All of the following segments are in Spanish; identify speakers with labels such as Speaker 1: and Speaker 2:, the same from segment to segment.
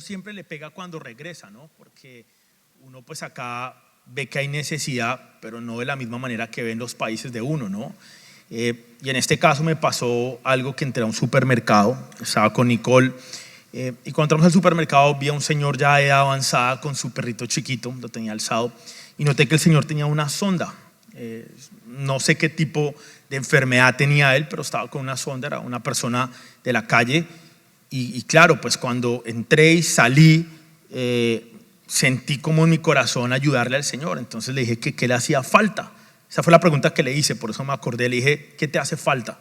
Speaker 1: siempre le pega cuando regresa, ¿no? Porque uno pues acá ve que hay necesidad, pero no de la misma manera que ven los países de uno, ¿no? Y en este caso me pasó algo que entré a un supermercado, estaba con Nicole, y cuando entramos al supermercado vi a un señor ya de edad avanzada con su perrito chiquito, lo tenía alzado, y noté que el señor tenía una sonda. No sé qué tipo de enfermedad tenía él, pero estaba con una sonda, era una persona de la calle, y claro, pues cuando entré y salí, sentí como en mi corazón ayudarle al Señor. Entonces le dije que qué le hacía falta. Esa fue la pregunta que le hice, por eso me acordé. Le dije, ¿qué te hace falta?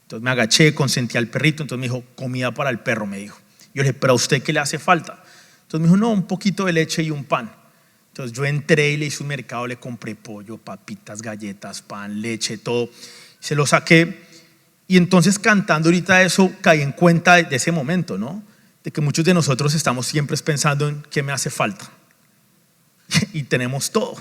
Speaker 1: Entonces me agaché, consentí al perrito. Entonces me dijo, comida para el perro, me dijo. Yo le dije, ¿pero a usted qué le hace falta? Entonces me dijo, no, un poquito de leche y un pan. Entonces yo entré y le hice un mercado, le compré pollo, papitas, galletas, pan, leche, todo. Se lo saqué. Y entonces cantando ahorita eso, caí en cuenta de ese momento, ¿no? De que muchos de nosotros estamos siempre pensando en qué me hace falta. Y tenemos todo.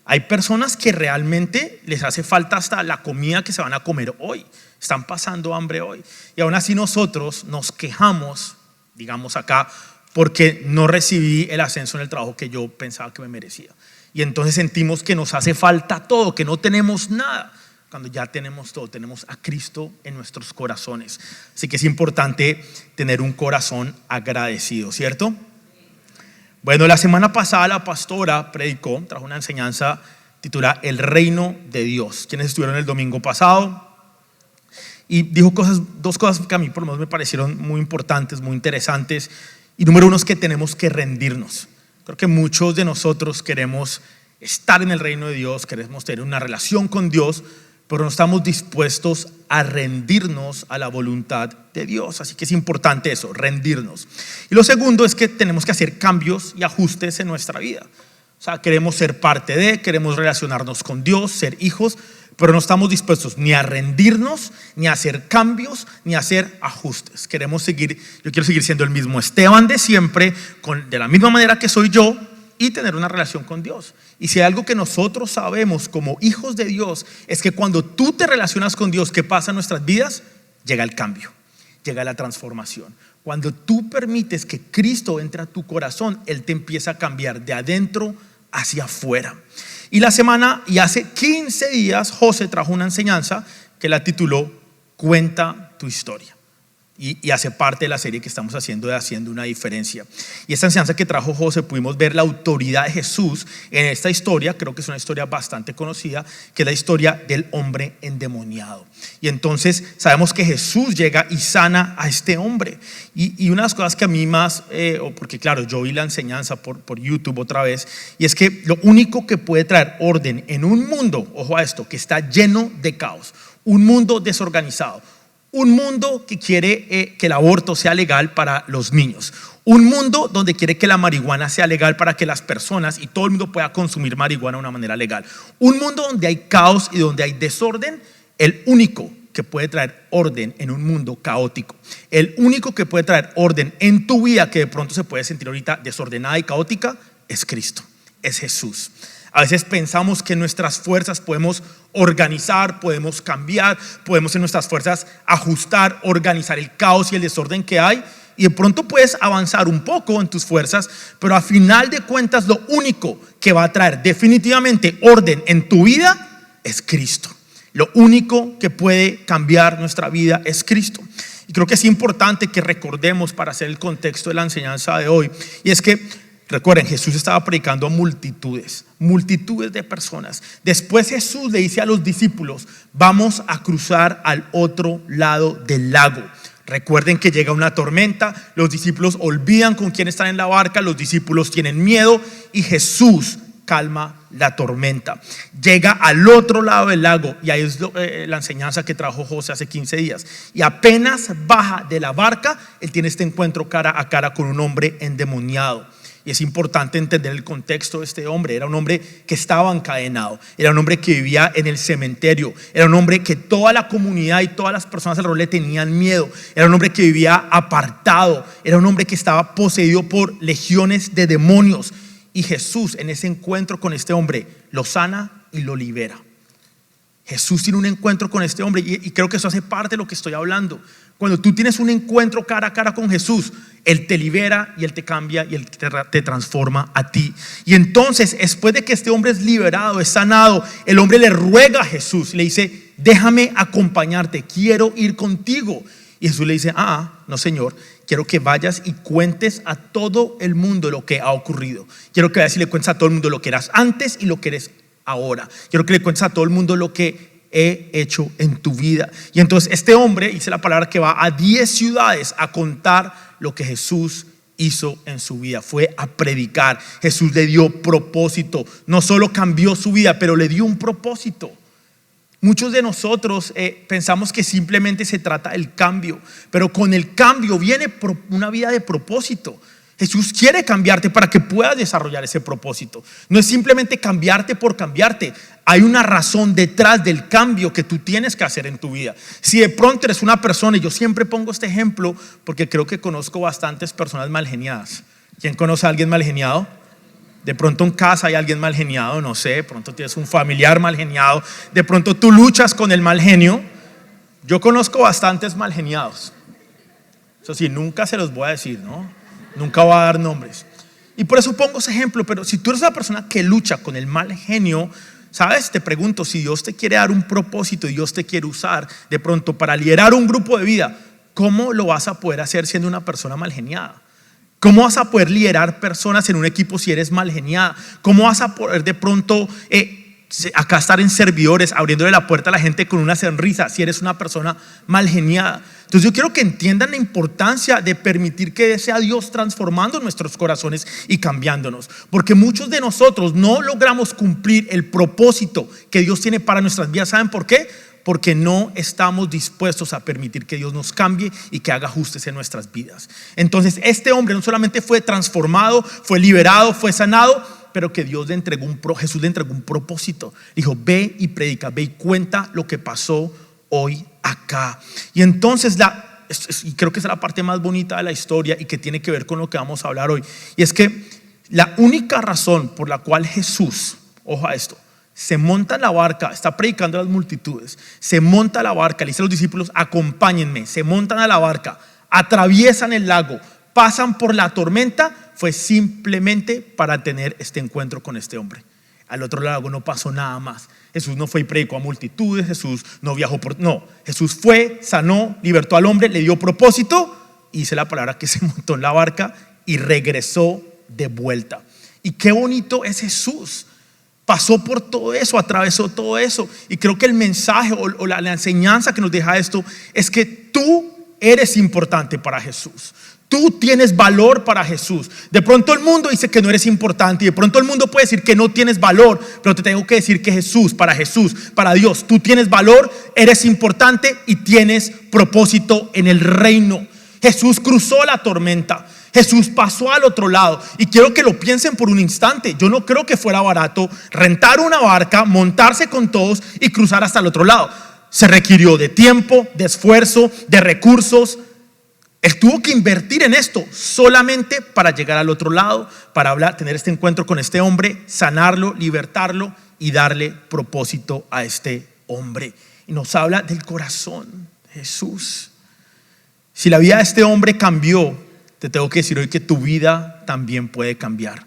Speaker 1: Hay personas que realmente les hace falta hasta la comida que se van a comer hoy. Están pasando hambre hoy. Y aún así nosotros nos quejamos, digamos acá, porque no recibí el ascenso en el trabajo que yo pensaba que me merecía. Y entonces sentimos que nos hace falta todo, que no tenemos nada. Cuando ya tenemos todo, tenemos a Cristo en nuestros corazones. Así que es importante tener un corazón agradecido, ¿cierto? Bueno, la semana pasada la pastora predicó, trajo una enseñanza titulada El Reino de Dios. ¿Quiénes estuvieron el domingo pasado? Y dijo dos cosas que a mí por lo menos me parecieron muy importantes, muy interesantes. Y número uno es que tenemos que rendirnos. Creo que muchos de nosotros queremos estar en el reino de Dios, queremos tener una relación con Dios, pero no estamos dispuestos a rendirnos a la voluntad de Dios. Así que es importante eso, rendirnos. Y lo segundo es que tenemos que hacer cambios y ajustes en nuestra vida. O sea, queremos ser parte de, queremos relacionarnos con Dios, ser hijos, pero no estamos dispuestos ni a rendirnos, ni a hacer cambios, ni a hacer ajustes. Yo quiero seguir siendo el mismo Esteban de siempre, de la misma manera que soy yo, y tener una relación con Dios. Y si hay algo que nosotros sabemos como hijos de Dios, es que cuando tú te relacionas con Dios, ¿qué pasa en nuestras vidas? Llega el cambio, llega la transformación. Cuando tú permites que Cristo entre a tu corazón, Él te empieza a cambiar de adentro hacia afuera. Y hace 15 días José trajo una enseñanza que la tituló Cuenta tu historia. Y hace parte de la serie que estamos haciendo de Haciendo una Diferencia. Y esta enseñanza que trajo José, pudimos ver la autoridad de Jesús en esta historia. Creo que es una historia bastante conocida, que es la historia del hombre endemoniado. Y entonces sabemos que Jesús llega y sana a este hombre. Y una de las cosas que a mí más, porque claro, yo vi la enseñanza por YouTube otra vez, y es que lo único que puede traer orden en un mundo, ojo a esto, que está lleno de caos, un mundo desorganizado, un mundo que quiere que el aborto sea legal para los niños, un mundo donde quiere que la marihuana sea legal para que las personas y todo el mundo pueda consumir marihuana de una manera legal, un mundo donde hay caos y donde hay desorden. El único que puede traer orden en un mundo caótico, el único que puede traer orden en tu vida que de pronto se puede sentir ahorita desordenada y caótica, es Cristo, es Jesús. A veces pensamos que en nuestras fuerzas podemos organizar, podemos cambiar, podemos en nuestras fuerzas ajustar, organizar el caos y el desorden que hay, y de pronto puedes avanzar un poco en tus fuerzas, pero a final de cuentas lo único que va a traer definitivamente orden en tu vida es Cristo. Lo único que puede cambiar nuestra vida es Cristo. Y creo que es importante que recordemos para hacer el contexto de la enseñanza de hoy, y es que recuerden, Jesús estaba predicando a multitudes de personas. Después Jesús le dice a los discípulos, vamos a cruzar al otro lado del lago. Recuerden que llega una tormenta, los discípulos olvidan con quién están en la barca, los discípulos tienen miedo y Jesús calma la tormenta. Llega al otro lado del lago, y ahí es la enseñanza que trajo José hace 15 días. Y apenas baja de la barca, él tiene este encuentro cara a cara con un hombre endemoniado. Y es importante entender el contexto de este hombre. Era un hombre que estaba encadenado, era un hombre que vivía en el cementerio, era un hombre que toda la comunidad y todas las personas alrededor le tenían miedo, era un hombre que vivía apartado, era un hombre que estaba poseído por legiones de demonios. Y Jesús, en ese encuentro con este hombre, lo sana y lo libera. Jesús tiene un encuentro con este hombre y creo que eso hace parte de lo que estoy hablando. Cuando tú tienes un encuentro cara a cara con Jesús, Él te libera y Él te cambia y Él te transforma a ti. Y entonces, después de que este hombre es liberado, es sanado, el hombre le ruega a Jesús, le dice: déjame acompañarte, quiero ir contigo. Y Jesús le dice: no, Señor, quiero que vayas y cuentes a todo el mundo lo que ha ocurrido. Quiero que vayas y le cuentes a todo el mundo lo que eras antes y lo que eres ahora. Quiero que le cuentes a todo el mundo lo que he hecho en tu vida. Y entonces este hombre, dice la palabra, que va a 10 ciudades a contar lo que Jesús hizo en su vida. Fue a predicar. Jesús le dio propósito. No solo cambió su vida, pero le dio un propósito. Muchos de nosotros pensamos que simplemente se trata del cambio, pero con el cambio viene una vida de propósito. Jesús quiere cambiarte para que puedas desarrollar ese propósito. No es simplemente cambiarte por cambiarte. Hay una razón detrás del cambio que tú tienes que hacer en tu vida. Si de pronto eres una persona, y yo siempre pongo este ejemplo porque creo que conozco bastantes personas mal geniadas. ¿Quién conoce a alguien mal geniado? De pronto en casa hay alguien mal geniado, no sé, de pronto tienes un familiar mal geniado, de pronto tú luchas con el mal genio. Yo conozco bastantes mal geniados. Eso sí, nunca se los voy a decir, ¿no? Nunca voy a dar nombres. Y por eso pongo ese ejemplo. Pero si tú eres una persona que lucha con el mal genio, ¿sabes? Te pregunto, si Dios te quiere dar un propósito y Dios te quiere usar de pronto para liderar un grupo de vida, ¿cómo lo vas a poder hacer siendo una persona mal geniada? ¿Cómo vas a poder liderar personas en un equipo si eres mal geniada? ¿Cómo vas a poder de pronto acá estar en servidores, abriéndole la puerta a la gente con una sonrisa si eres una persona mal geniada? Entonces yo quiero que entiendan la importancia de permitir que sea Dios transformando nuestros corazones y cambiándonos, porque muchos de nosotros no logramos cumplir el propósito que Dios tiene para nuestras vidas. ¿Saben por qué? Porque no estamos dispuestos a permitir que Dios nos cambie y que haga ajustes en nuestras vidas. Entonces este hombre no solamente fue transformado, fue liberado, fue sanado, pero que Jesús le entregó un propósito. Dijo: ve y predica, ve y cuenta lo que pasó hoy acá. Y entonces y creo que esa es la parte más bonita de la historia y que tiene que ver con lo que vamos a hablar hoy. Y es que la única razón por la cual Jesús, ojo a esto, se monta en la barca, está predicando a las multitudes, se monta a la barca, le dice a los discípulos: acompáñenme, se montan a la barca, atraviesan el lago, pasan por la tormenta, fue simplemente para tener este encuentro con este hombre. Al otro lado no pasó nada más. Jesús no fue y predicó a multitudes, Jesús no viajó Jesús fue, sanó, libertó al hombre, le dio propósito, y dice la palabra que se montó en la barca y regresó de vuelta. Y qué bonito es Jesús. Pasó por todo eso, atravesó todo eso. Y creo que el mensaje o la enseñanza que nos deja esto es que tú eres importante para Jesús. Tú tienes valor para Jesús. De pronto el mundo dice que no eres importante, y de pronto el mundo puede decir que no tienes valor, pero te tengo que decir que Jesús, para Dios, tú tienes valor, eres importante y tienes propósito en el reino. Jesús cruzó la tormenta. Jesús pasó al otro lado. Y quiero que lo piensen por un instante. Yo no creo que fuera barato rentar una barca, montarse con todos y cruzar hasta el otro lado. Se requirió de tiempo, de esfuerzo, de recursos. Él tuvo que invertir en esto solamente para llegar al otro lado, para hablar, tener este encuentro con este hombre, sanarlo, libertarlo y darle propósito a este hombre. Y nos habla del corazón de Jesús. Si la vida de este hombre cambió, te tengo que decir hoy que tu vida también puede cambiar.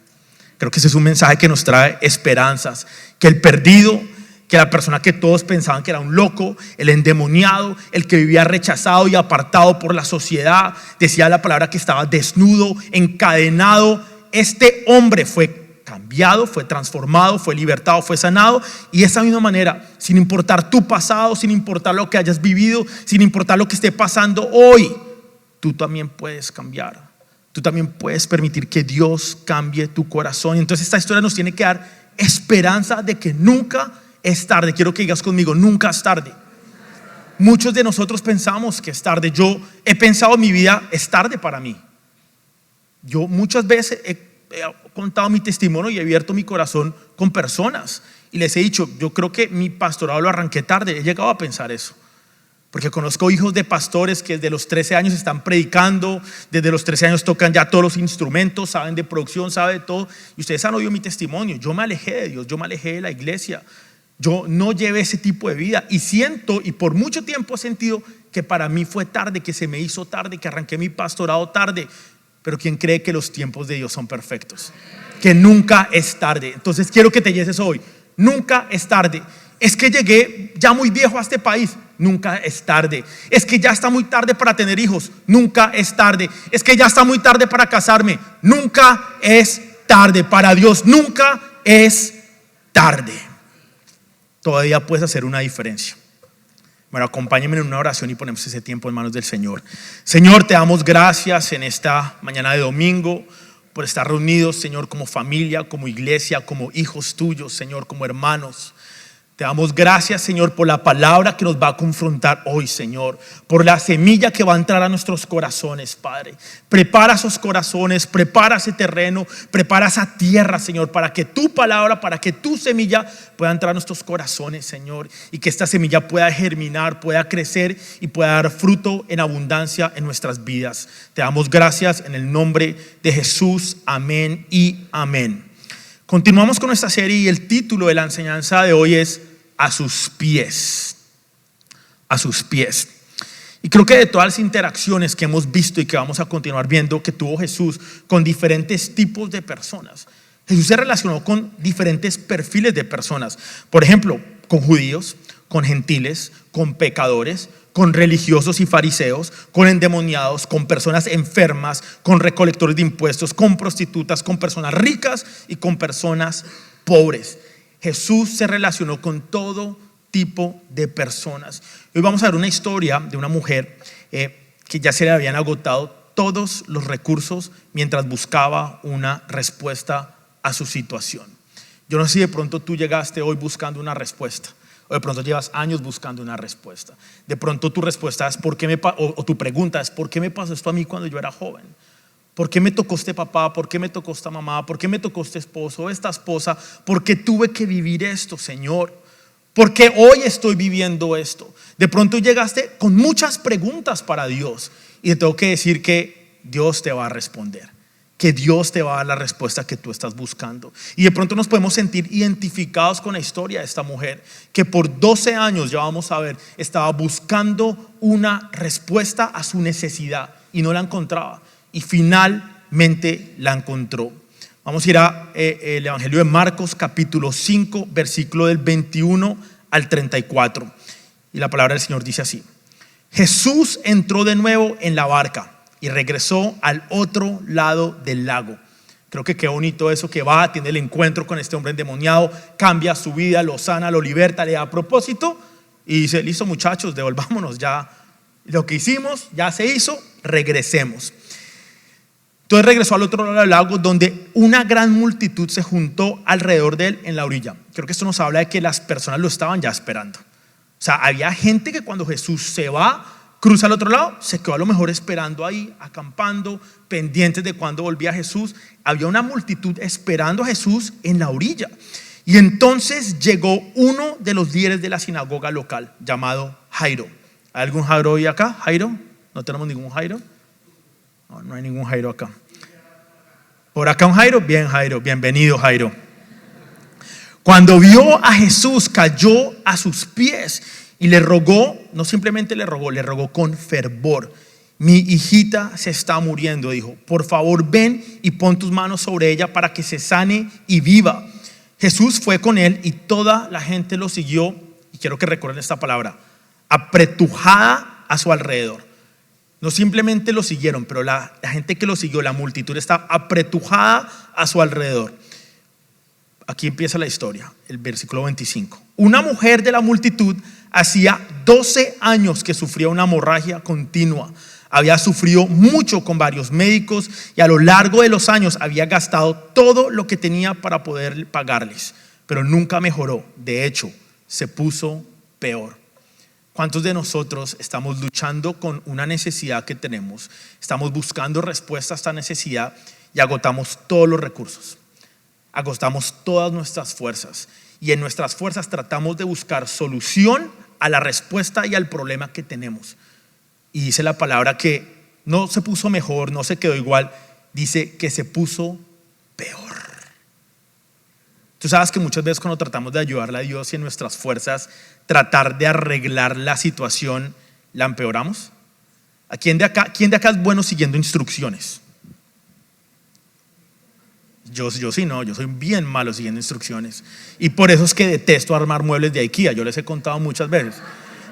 Speaker 1: Creo que ese es un mensaje que nos trae esperanzas, que el perdido, que la persona que todos pensaban que era un loco, el endemoniado, el que vivía rechazado y apartado por la sociedad, decía la palabra que estaba desnudo, encadenado. Este hombre fue cambiado, fue transformado, fue libertado, fue sanado. Y de esa misma manera, sin importar tu pasado, sin importar lo que hayas vivido, sin importar lo que esté pasando hoy, tú también puedes cambiar. Tú también puedes permitir que Dios cambie tu corazón. Y entonces esta historia nos tiene que dar esperanza de que nunca es tarde. Quiero que digas conmigo: nunca es tarde. Muchos de nosotros pensamos que es tarde. Yo he pensado en mi vida, es tarde para mí. Yo muchas veces he contado mi testimonio y he abierto mi corazón con personas y les he dicho: yo creo que mi pastorado lo arranqué tarde. He llegado a pensar eso, porque conozco hijos de pastores que desde los 13 años están predicando, desde los 13 años tocan ya todos los instrumentos, saben de producción, saben de todo. Y ustedes han oído mi testimonio. Yo me alejé de Dios, yo me alejé de la iglesia. Yo no llevé ese tipo de vida y siento, y por mucho tiempo he sentido que para mí fue tarde, que se me hizo tarde, que arranqué mi pastorado tarde. Pero ¿quién cree que los tiempos de Dios son perfectos? Que nunca es tarde. Entonces quiero que te lleves hoy. Nunca es tarde. Es que llegué ya muy viejo a este país. Nunca es tarde. Es que ya está muy tarde para tener hijos. Nunca es tarde. Es que ya está muy tarde para casarme. Nunca es tarde. Para Dios nunca es tarde. Todavía puedes hacer una diferencia. Bueno, acompáñenme en una oración y ponemos ese tiempo en manos del Señor. Señor, te damos gracias en esta mañana de domingo por estar reunidos, Señor, como familia, como iglesia, como hijos tuyos, Señor, como hermanos. Te damos gracias, Señor, por la palabra que nos va a confrontar hoy, Señor, por la semilla que va a entrar a nuestros corazones, Padre. Prepara esos corazones, prepara ese terreno, prepara esa tierra, Señor, para que tu palabra, para que tu semilla pueda entrar a nuestros corazones, Señor, y que esta semilla pueda germinar, pueda crecer y pueda dar fruto en abundancia en nuestras vidas. Te damos gracias en el nombre de Jesús. Amén y amén. Continuamos con nuestra serie y el título de la enseñanza de hoy es A sus pies. A sus pies. Y creo que de todas las interacciones que hemos visto y que vamos a continuar viendo que tuvo Jesús con diferentes tipos de personas, Jesús se relacionó con diferentes perfiles de personas. Por ejemplo, con judíos, con gentiles, con pecadores, con religiosos y fariseos, con endemoniados, con personas enfermas, con recolectores de impuestos, con prostitutas, con personas ricas y con personas pobres. Jesús se relacionó con todo tipo de personas. Hoy vamos a ver una historia de una mujer que ya se le habían agotado todos los recursos mientras buscaba una respuesta a su situación. Yo no sé si de pronto tú llegaste hoy buscando una respuesta. O de pronto llevas años buscando una respuesta. De pronto tu respuesta es o tu pregunta es ¿por qué me pasó esto a mí cuando yo era joven? ¿Por qué me tocó este papá? ¿Por qué me tocó esta mamá? ¿Por qué me tocó este esposo o esta esposa? ¿Por qué tuve que vivir esto, Señor? ¿Por qué hoy estoy viviendo esto? De pronto llegaste con muchas preguntas para Dios y te tengo que decir que Dios te va a responder. Que Dios te va a dar la respuesta que tú estás buscando. Y de pronto nos podemos sentir identificados con la historia de esta mujer que por 12 años, ya vamos a ver, estaba buscando una respuesta a su necesidad y no la encontraba y finalmente la encontró. Vamos a ir a el Evangelio de Marcos capítulo 5 versículo del 21 al 34 y la palabra del Señor dice así: Jesús entró de nuevo en la barca y regresó al otro lado del lago. Creo que qué bonito eso, que va, tiene el encuentro con este hombre endemoniado, cambia su vida, lo sana, lo liberta, le da propósito y dice: listo muchachos, devolvámonos, ya lo que hicimos ya se hizo, regresemos. Entonces regresó al otro lado del lago, donde una gran multitud se juntó alrededor de él en la orilla. Creo que esto nos habla de que las personas lo estaban ya esperando. O sea, había gente que cuando Jesús se va, cruza al otro lado, se quedó a lo mejor esperando ahí, acampando, pendientes de cuando volvía Jesús. Había una multitud esperando a Jesús en la orilla. Y entonces llegó uno de los líderes de la sinagoga local, llamado Jairo. ¿Hay algún Jairo hoy acá? ¿Jairo? ¿No tenemos ningún Jairo? No hay ningún Jairo acá. ¿Por acá un Jairo? Bien, Jairo, bienvenido, Jairo. Cuando vio a Jesús, cayó a sus pies y le rogó, no simplemente le rogó con fervor. Mi hijita se está muriendo, dijo. Por favor, ven y pon tus manos sobre ella para que se sane y viva. Jesús fue con él y toda la gente lo siguió. Y quiero que recuerden esta palabra: apretujada a su alrededor. No simplemente lo siguieron, pero la gente que lo siguió, la multitud, está apretujada a su alrededor. Aquí empieza la historia, el versículo 25. Una mujer de la multitud hacía 12 años que sufría una hemorragia continua. Había sufrido mucho con varios médicos y a lo largo de los años había gastado todo lo que tenía para poder pagarles, pero nunca mejoró. De hecho, se puso peor. ¿Cuántos de nosotros estamos luchando con una necesidad que tenemos? Estamos buscando respuesta a esta necesidad y agotamos todos los recursos, agotamos todas nuestras fuerzas y en nuestras fuerzas tratamos de buscar solución a la respuesta y al problema que tenemos. Y dice la palabra que no se puso mejor, no se quedó igual, dice que se puso peor. Tú sabes que muchas veces cuando tratamos de ayudarle a Dios y en nuestras fuerzas tratar de arreglar la situación, la empeoramos. ¿Quién de acá es bueno siguiendo instrucciones? Yo sí, no, yo soy bien malo siguiendo instrucciones. Y por eso es que detesto armar muebles de IKEA. Yo les he contado muchas veces.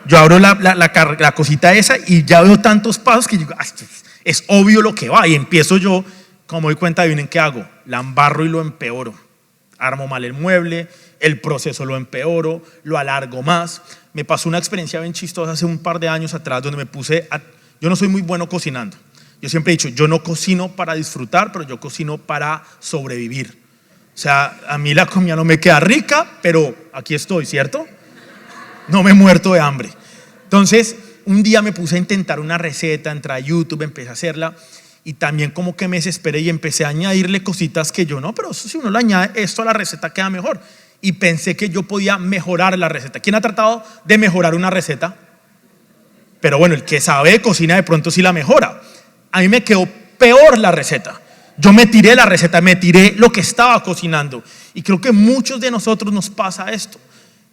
Speaker 1: Yo abro la cosita esa y ya veo tantos pasos que digo, es obvio lo que va. Y empiezo yo, como doy cuenta, adivinen qué hago. La embarro y lo empeoro. Armo mal el mueble, el proceso lo empeoro, lo alargo más. Me pasó una experiencia bien chistosa hace un par de años atrás donde me puse yo no soy muy bueno cocinando. Yo siempre he dicho, yo no cocino para disfrutar, pero yo cocino para sobrevivir. O sea, a mí la comida no me queda rica, pero aquí estoy, ¿cierto? No me he muerto de hambre. Entonces, un día me puse a intentar una receta, entré a YouTube, empecé a hacerla y también como que me desesperé y empecé a añadirle cositas que yo no, pero si uno le añade esto a la receta queda mejor. Y pensé que yo podía mejorar la receta. ¿Quién ha tratado de mejorar una receta? Pero bueno, el que sabe de cocina de pronto sí la mejora. A mí me quedó peor la receta. Yo me tiré la receta, me tiré lo que estaba cocinando. Y creo que muchos de nosotros nos pasa esto,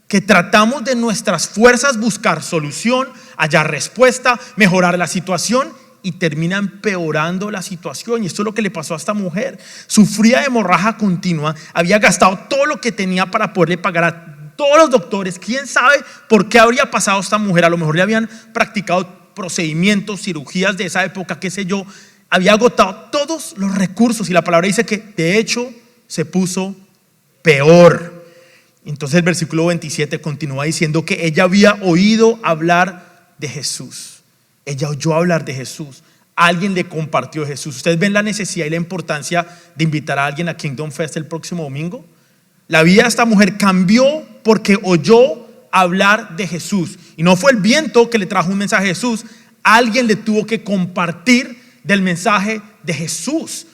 Speaker 1: que tratamos de nuestras fuerzas buscar solución, hallar respuesta, mejorar la situación y termina empeorando la situación. Y esto es lo que le pasó a esta mujer. Sufría de hemorragia continua, había gastado todo lo que tenía para poderle pagar a todos los doctores. ¿Quién sabe por qué habría pasado esta mujer? A lo mejor le habían practicado procedimientos, cirugías de esa época, qué sé yo. Había agotado todos los recursos y la palabra dice que de hecho se puso peor. Entonces el versículo 27 continúa diciendo que ella había oído hablar de Jesús. Ella oyó hablar de Jesús. Alguien le compartió de Jesús. ¿Ustedes ven la necesidad y la importancia de invitar a alguien a Kingdom Fest el próximo domingo? La vida de esta mujer cambió porque oyó hablar de Jesús. Y no fue el viento que le trajo un mensaje de Jesús. Alguien le tuvo que compartir del mensaje de Jesús.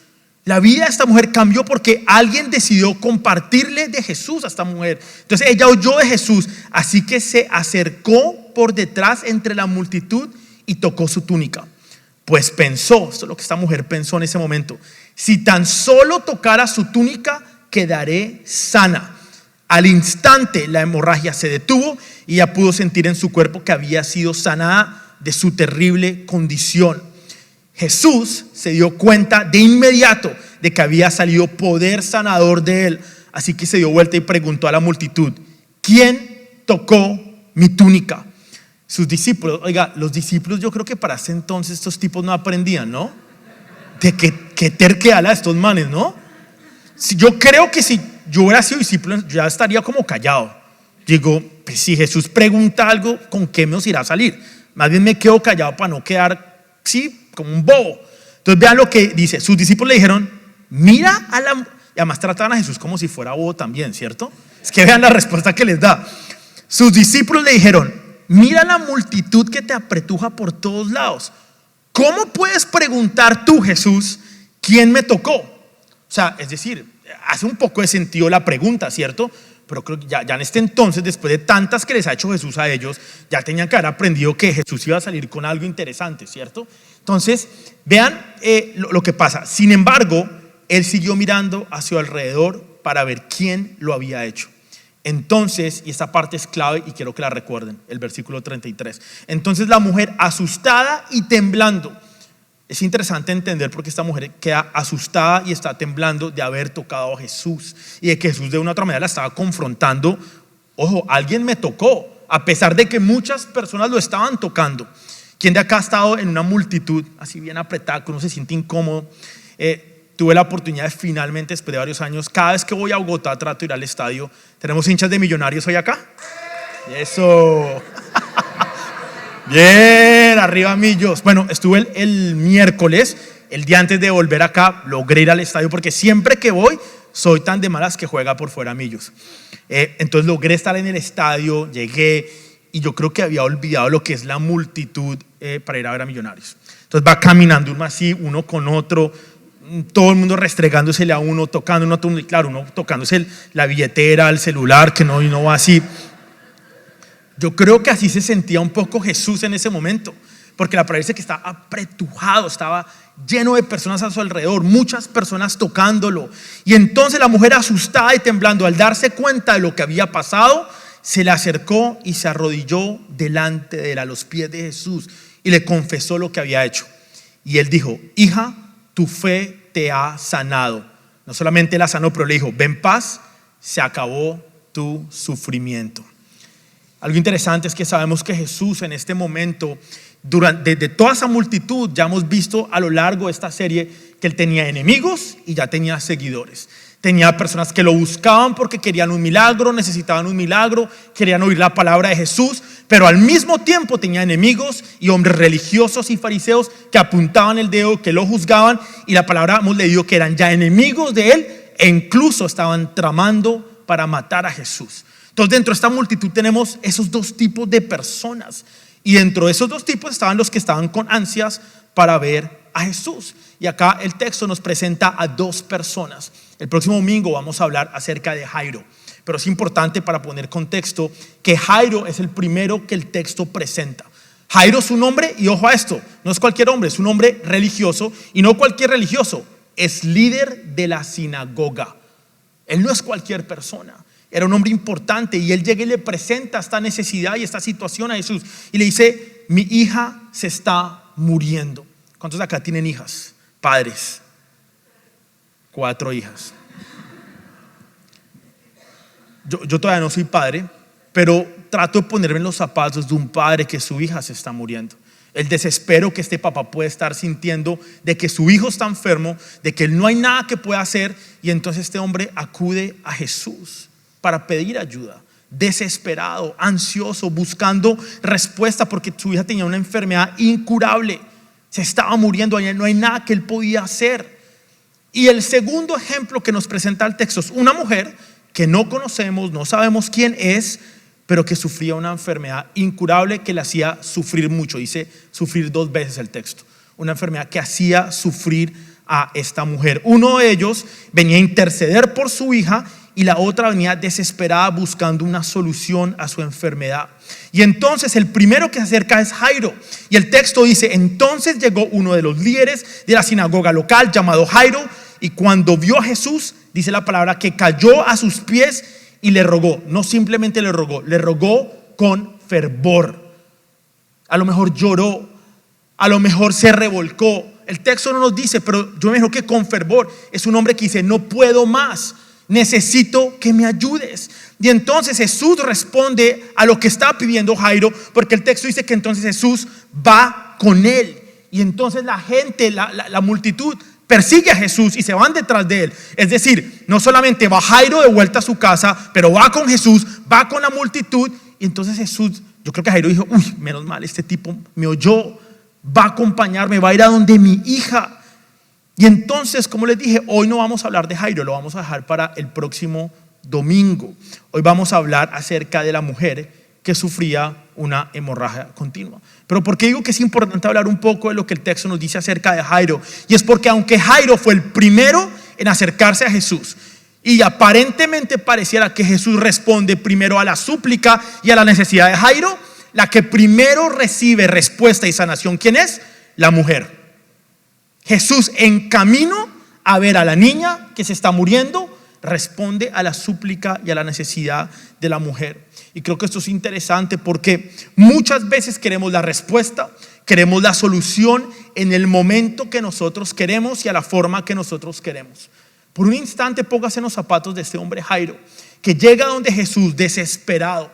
Speaker 1: La vida de esta mujer cambió porque alguien decidió compartirle de Jesús a esta mujer. Entonces ella oyó de Jesús, así que se acercó por detrás entre la multitud y tocó su túnica. Pues pensó, esto es lo que esta mujer pensó en ese momento: si tan solo tocara su túnica, quedaré sana. Al instante la hemorragia se detuvo y ella pudo sentir en su cuerpo que había sido sanada de su terrible condición. Jesús se dio cuenta de inmediato de que había salido poder sanador de él, así que se dio vuelta y preguntó a la multitud: ¿quién tocó mi túnica? Sus discípulos, oiga, los discípulos, yo creo que para ese entonces estos tipos no aprendían, ¿no? De qué terquedad a estos manes, ¿no? Yo creo que si yo hubiera sido discípulo, ya estaría como callado. Digo, pues si Jesús pregunta algo, ¿con qué nos irá a salir? Más bien me quedo callado para no quedar, sí, como un bobo. Entonces vean lo que dice. Sus discípulos le dijeron: mira a la... Y además trataban a Jesús como si fuera bobo también, ¿cierto? Es que vean la respuesta que les da. Sus discípulos le dijeron: mira la multitud que te apretuja por todos lados. ¿Cómo puedes preguntar tú, Jesús, quién me tocó? O sea, es decir, hace un poco de sentido la pregunta, ¿cierto? Pero creo que ya en este entonces, después de tantas que les ha hecho Jesús a ellos, ya tenían que haber aprendido que Jesús iba a salir con algo interesante, ¿cierto? Entonces, vean lo que pasa. Sin embargo, él siguió mirando hacia alrededor para ver quién lo había hecho. Entonces, y esta parte es clave y quiero que la recuerden, el versículo 33. Entonces la mujer, asustada y temblando. Es interesante entender por qué esta mujer queda asustada y está temblando de haber tocado a Jesús y de que Jesús de una u otra manera la estaba confrontando. Ojo, alguien me tocó, a pesar de que muchas personas lo estaban tocando. ¿Quién de acá ha estado en una multitud así bien apretada, que uno se siente incómodo? Tuve la oportunidad de finalmente, después de varios años, cada vez que voy a Bogotá trato de ir al estadio. ¿Tenemos hinchas de Millonarios hoy acá? Eso. Bien, arriba Millos. Bueno, estuve el miércoles, el día antes de volver acá, logré ir al estadio porque siempre que voy soy tan de malas que juega por fuera Millos. Entonces logré estar en el estadio, llegué y yo creo que había olvidado lo que es la multitud para ir a ver a Millonarios. Entonces va caminando uno así, uno con otro, todo el mundo restregándosele a uno, tocando uno, y claro, uno tocándose la billetera, el celular, que no, y no va así. Yo creo que así se sentía un poco Jesús en ese momento, porque la palabra dice que estaba apretujado, estaba lleno de personas a su alrededor, muchas personas tocándolo. Y entonces la mujer, asustada y temblando, al darse cuenta de lo que había pasado, se le acercó y se arrodilló delante de él, a los pies de Jesús, y le confesó lo que había hecho. Y él dijo: hija, tu fe te ha sanado. No solamente la sanó, pero le dijo: ven, paz, se acabó tu sufrimiento. Algo interesante es que sabemos que Jesús en este momento, de toda esa multitud, ya hemos visto a lo largo de esta serie que él tenía enemigos y ya tenía seguidores. Tenía personas que lo buscaban porque querían un milagro, necesitaban un milagro, querían oír la palabra de Jesús, pero al mismo tiempo tenía enemigos y hombres religiosos y fariseos que apuntaban el dedo, que lo juzgaban, y la palabra hemos leído que eran ya enemigos de él e incluso estaban tramando para matar a Jesús. Entonces, dentro de esta multitud tenemos esos dos tipos de personas, y dentro de esos dos tipos estaban los que estaban con ansias para ver a Jesús. Y acá el texto nos presenta a dos personas. El próximo domingo vamos a hablar acerca de Jairo, pero es importante para poner contexto que Jairo es el primero que el texto presenta. Jairo es un hombre, y ojo a esto, no es cualquier hombre, es un hombre religioso, y no cualquier religioso, es líder de la sinagoga. Él no es cualquier persona, era un hombre importante, y él llega y le presenta esta necesidad y esta situación a Jesús y le dice: mi hija se está muriendo. ¿Cuántos de acá tienen hijas? Padres. 4 hijas. Yo todavía no soy padre, pero trato de ponerme en los zapatos de un padre que su hija se está muriendo. El desespero que este papá puede estar sintiendo de que su hijo está enfermo, de que no hay nada que pueda hacer, y entonces este hombre acude a Jesús para pedir ayuda, desesperado, ansioso, buscando respuesta porque su hija tenía una enfermedad incurable, se estaba muriendo, no hay nada que él podía hacer. Y el segundo ejemplo que nos presenta el texto es una mujer que no conocemos, no sabemos quién es, pero que sufría una enfermedad incurable que le hacía sufrir mucho. Dice sufrir 2 veces el texto. Una enfermedad que hacía sufrir a esta mujer. Uno de ellos venía a interceder por su hija, y la otra venía desesperada buscando una solución a su enfermedad. Y entonces el primero que se acerca es Jairo. Y el texto dice: entonces llegó uno de los líderes de la sinagoga local llamado Jairo, y cuando vio a Jesús, dice la palabra que cayó a sus pies y le rogó. No simplemente le rogó con fervor. A lo mejor lloró, a lo mejor se revolcó. El texto no nos dice, pero yo me imagino que con fervor. Es un hombre que dice: no puedo más, necesito que me ayudes. Y entonces Jesús responde a lo que está pidiendo Jairo, porque el texto dice que entonces Jesús va con él. Y entonces la gente, la multitud persigue a Jesús y se van detrás de él. Es decir, no solamente va Jairo de vuelta a su casa, pero va con Jesús, va con la multitud. Y entonces Jesús, yo creo que Jairo dijo: uy, menos mal, este tipo me oyó, va a acompañarme, va a ir a donde mi hija. Y entonces, como les dije, hoy no vamos a hablar de Jairo, lo vamos a dejar para el próximo domingo. Hoy vamos a hablar acerca de la mujer que sufría una hemorragia continua. Pero ¿por qué digo que es importante hablar un poco de lo que el texto nos dice acerca de Jairo? Y es porque aunque Jairo fue el primero en acercarse a Jesús, y aparentemente pareciera que Jesús responde primero a la súplica y a la necesidad de Jairo, la que primero recibe respuesta y sanación, ¿quién es? La mujer. Jesús, en camino a ver a la niña que se está muriendo, responde a la súplica y a la necesidad de la mujer. Y creo que esto es interesante porque muchas veces queremos la respuesta, queremos la solución en el momento que nosotros queremos y a la forma que nosotros queremos. Por un instante póngase en los zapatos de este hombre Jairo, que llega donde Jesús desesperado,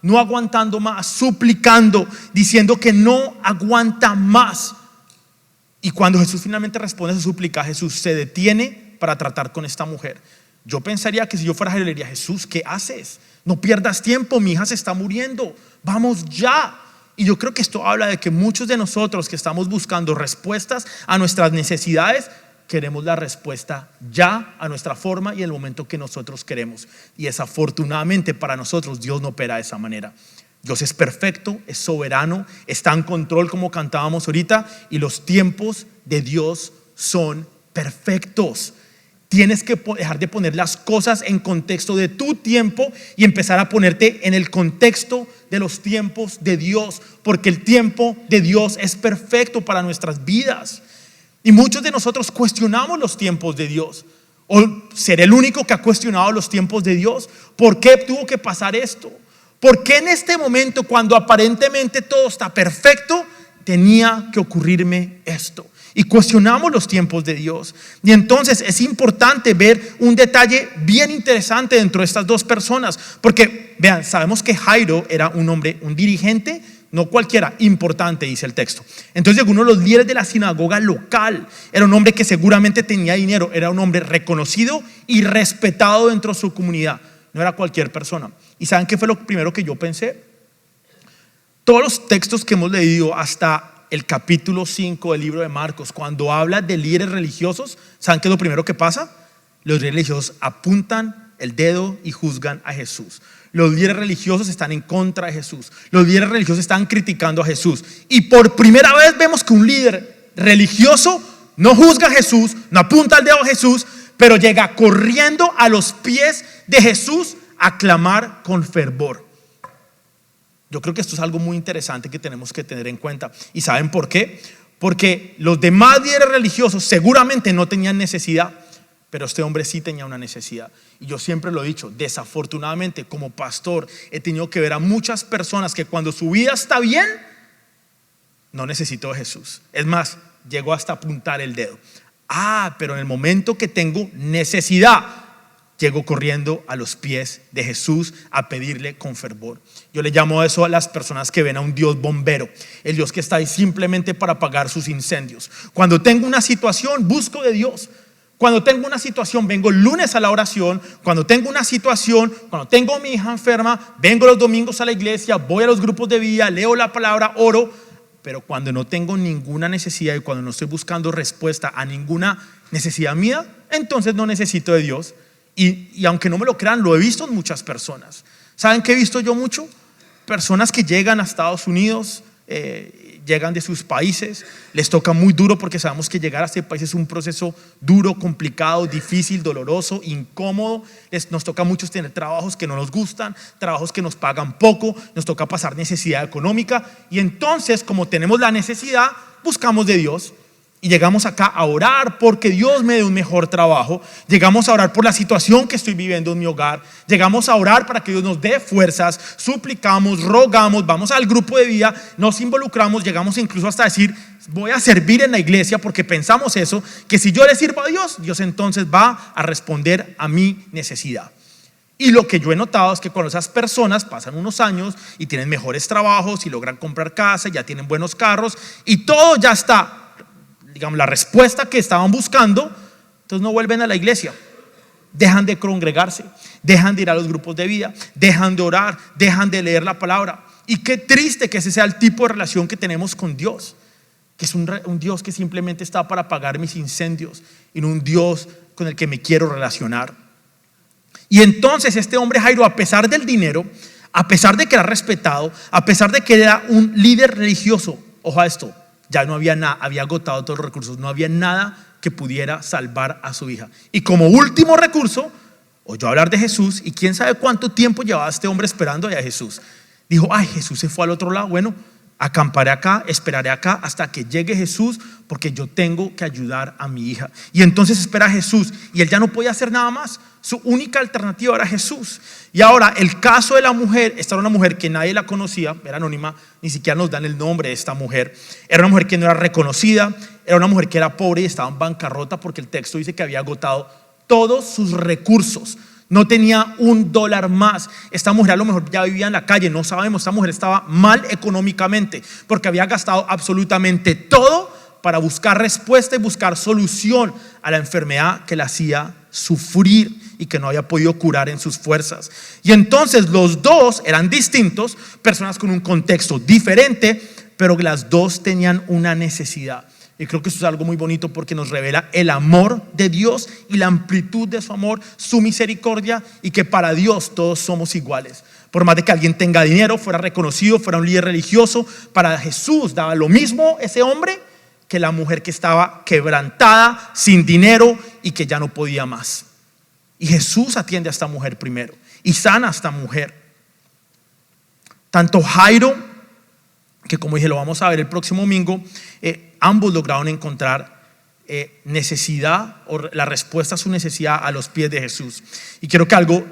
Speaker 1: no aguantando más, suplicando, diciendo que no aguanta más. Y cuando Jesús finalmente responde a su súplica, Jesús se detiene para tratar con esta mujer. Yo pensaría que si yo fuera Jairo le diría: Jesús, ¿qué haces? No pierdas tiempo, mi hija se está muriendo, vamos ya. Y yo creo que esto habla de que muchos de nosotros que estamos buscando respuestas a nuestras necesidades, queremos la respuesta ya, a nuestra forma y en el momento que nosotros queremos. Y desafortunadamente para nosotros Dios no opera de esa manera. Dios es perfecto, es soberano, está en control, como cantábamos ahorita, y los tiempos de Dios son perfectos. Tienes que dejar de poner las cosas en contexto de tu tiempo y empezar a ponerte en el contexto de los tiempos de Dios, porque el tiempo de Dios es perfecto para nuestras vidas. Y muchos de nosotros cuestionamos los tiempos de Dios. O seré el único que ha cuestionado los tiempos de Dios. ¿Por qué tuvo que pasar esto? ¿Por qué en este momento, cuando aparentemente todo está perfecto, tenía que ocurrirme esto? Y cuestionamos los tiempos de Dios. Y entonces es importante ver un detalle bien interesante dentro de estas dos personas. Porque, vean, sabemos que Jairo era un hombre, un dirigente, no cualquiera, importante, dice el texto. Entonces llegó uno de los líderes de la sinagoga local. Era un hombre que seguramente tenía dinero. Era un hombre reconocido y respetado dentro de su comunidad. No era cualquier persona. ¿Y saben qué fue lo primero que yo pensé? Todos los textos que hemos leído hasta el capítulo 5 del libro de Marcos, cuando habla de líderes religiosos, ¿saben qué es lo primero que pasa? Los líderes religiosos apuntan el dedo y juzgan a Jesús. Los líderes religiosos están en contra de Jesús. Los líderes religiosos están criticando a Jesús. Y por primera vez vemos que un líder religioso no juzga a Jesús, no apunta el dedo a Jesús, pero llega corriendo a los pies de Jesús a clamar con fervor. Yo creo que esto es algo muy interesante que tenemos que tener en cuenta. ¿Y saben por qué? Porque los demás líderes religiosos seguramente no tenían necesidad, pero este hombre sí tenía una necesidad. Y yo siempre lo he dicho, desafortunadamente como pastor he tenido que ver a muchas personas que cuando su vida está bien, no necesito de Jesús. Es más, llegó hasta apuntar el dedo. Pero en el momento que tengo necesidad, llego corriendo a los pies de Jesús a pedirle con fervor. Yo le llamo eso a las personas que ven a un Dios bombero, el Dios que está ahí simplemente para apagar sus incendios. Cuando tengo una situación, busco de Dios. Cuando tengo una situación, vengo el lunes a la oración. Cuando tengo una situación, cuando tengo a mi hija enferma, vengo los domingos a la iglesia, voy a los grupos de vida, leo la palabra, oro. Pero cuando no tengo ninguna necesidad y cuando no estoy buscando respuesta a ninguna necesidad mía, entonces no necesito de Dios. Y aunque no me lo crean, lo he visto en muchas personas. ¿Saben qué he visto yo mucho? Personas que llegan a Estados Unidos, llegan de sus países, les toca muy duro porque sabemos que llegar a este país es un proceso duro, complicado, difícil, doloroso, incómodo. Nos toca a muchos tener trabajos que no nos gustan, trabajos que nos pagan poco, nos toca pasar necesidad económica. Y entonces, como tenemos la necesidad, buscamos de Dios. Y llegamos acá a orar porque Dios me dé un mejor trabajo. Llegamos a orar por la situación que estoy viviendo en mi hogar. Llegamos a orar para que Dios nos dé fuerzas. Suplicamos, rogamos, vamos al grupo de vida, nos involucramos. Llegamos incluso hasta decir, voy a servir en la iglesia porque pensamos eso, que si yo le sirvo a Dios, Dios entonces va a responder a mi necesidad. Y lo que yo he notado es que cuando esas personas pasan unos años y tienen mejores trabajos y logran comprar casa, ya tienen buenos carros y todo ya está, digamos, la respuesta que estaban buscando, entonces no vuelven a la iglesia, dejan de congregarse, dejan de ir a los grupos de vida, dejan de orar, dejan de leer la palabra. Y qué triste que ese sea el tipo de relación que tenemos con Dios, que es un Dios que simplemente está para apagar mis incendios y no un Dios con el que me quiero relacionar. Y entonces este hombre Jairo, a pesar del dinero, a pesar de que era respetado, a pesar de que era un líder religioso, ojo a esto, ya no había nada, había agotado todos los recursos, no había nada que pudiera salvar a su hija. Y como último recurso, oyó hablar de Jesús y quién sabe cuánto tiempo llevaba este hombre esperando a Jesús. Dijo, Jesús se fue al otro lado, bueno, acamparé acá, esperaré acá hasta que llegue Jesús porque yo tengo que ayudar a mi hija. Y entonces espera a Jesús y él ya no podía hacer nada más. Su única alternativa era Jesús. Y ahora el caso de la mujer, esta era una mujer que nadie la conocía, era anónima, ni siquiera nos dan el nombre de esta mujer. Era una mujer que no era reconocida, era una mujer que era pobre y estaba en bancarrota porque el texto dice que había agotado todos sus recursos. No tenía $1 más. Esta mujer a lo mejor ya vivía en la calle, no sabemos. Esta mujer estaba mal económicamente porque había gastado absolutamente todo para buscar respuesta y buscar solución a la enfermedad que la hacía sufrir y que no había podido curar en sus fuerzas. Y entonces los dos eran distintos, personas con un contexto diferente, pero las dos tenían una necesidad. Y creo que eso es algo muy bonito porque nos revela el amor de Dios y la amplitud de su amor, su misericordia, y que para Dios todos somos iguales. Por más de que alguien tenga dinero, fuera reconocido, fuera un líder religioso, para Jesús daba lo mismo ese hombre que la mujer que estaba quebrantada, sin dinero y que ya no podía más. Y Jesús atiende a esta mujer primero y sana a esta mujer. Tanto Jairo, que como dije lo vamos a ver el próximo domingo, ambos lograron encontrar necesidad o la respuesta a su necesidad a los pies de Jesús. Y quiero que algo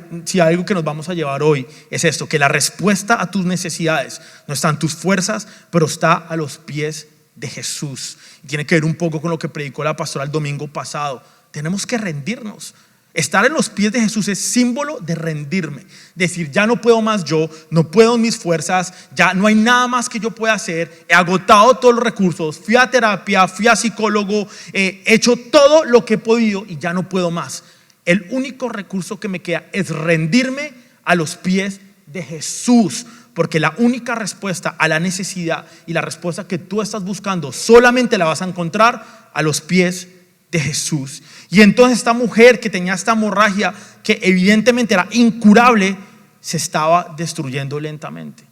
Speaker 1: que nos vamos a llevar hoy es esto, que la respuesta a tus necesidades no está en tus fuerzas, pero está a los pies de Jesús. Y tiene que ver un poco con lo que predicó la pastora el domingo pasado. Tenemos que rendirnos. Estar en los pies de Jesús es símbolo de rendirme, decir ya no puedo más yo, no puedo en mis fuerzas, ya no hay nada más que yo pueda hacer, he agotado todos los recursos, fui a terapia, fui a psicólogo, he hecho todo lo que he podido y ya no puedo más. El único recurso que me queda es rendirme a los pies de Jesús, porque la única respuesta a la necesidad y la respuesta que tú estás buscando solamente la vas a encontrar a los pies de Jesús. Y entonces esta mujer que tenía esta hemorragia, que evidentemente era incurable, se estaba destruyendo lentamente.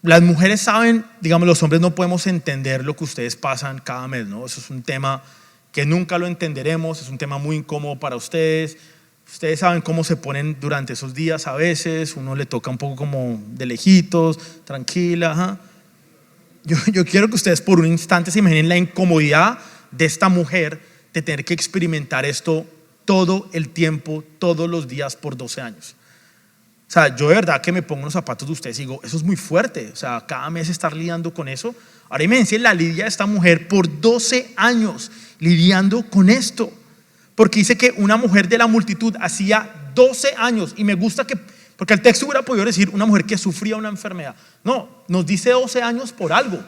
Speaker 1: Las mujeres saben, digamos, los hombres no podemos entender lo que ustedes pasan cada mes, ¿no? Eso es un tema que nunca lo entenderemos, es un tema muy incómodo para ustedes. Ustedes saben cómo se ponen durante esos días a veces, uno le toca un poco como de lejitos, tranquila, ajá. Yo quiero que ustedes por un instante se imaginen la incomodidad de esta mujer de tener que experimentar esto todo el tiempo, todos los días por 12 años. O sea, yo de verdad que me pongo en los zapatos de ustedes y digo, eso es muy fuerte. O sea, cada mes estar lidiando con eso. Ahora imagínense la lidia de esta mujer por 12 años lidiando con esto. Porque dice que una mujer de la multitud hacía 12 años, y me gusta que, porque el texto hubiera podido decir una mujer que sufría una enfermedad. No, nos dice 12 años por algo.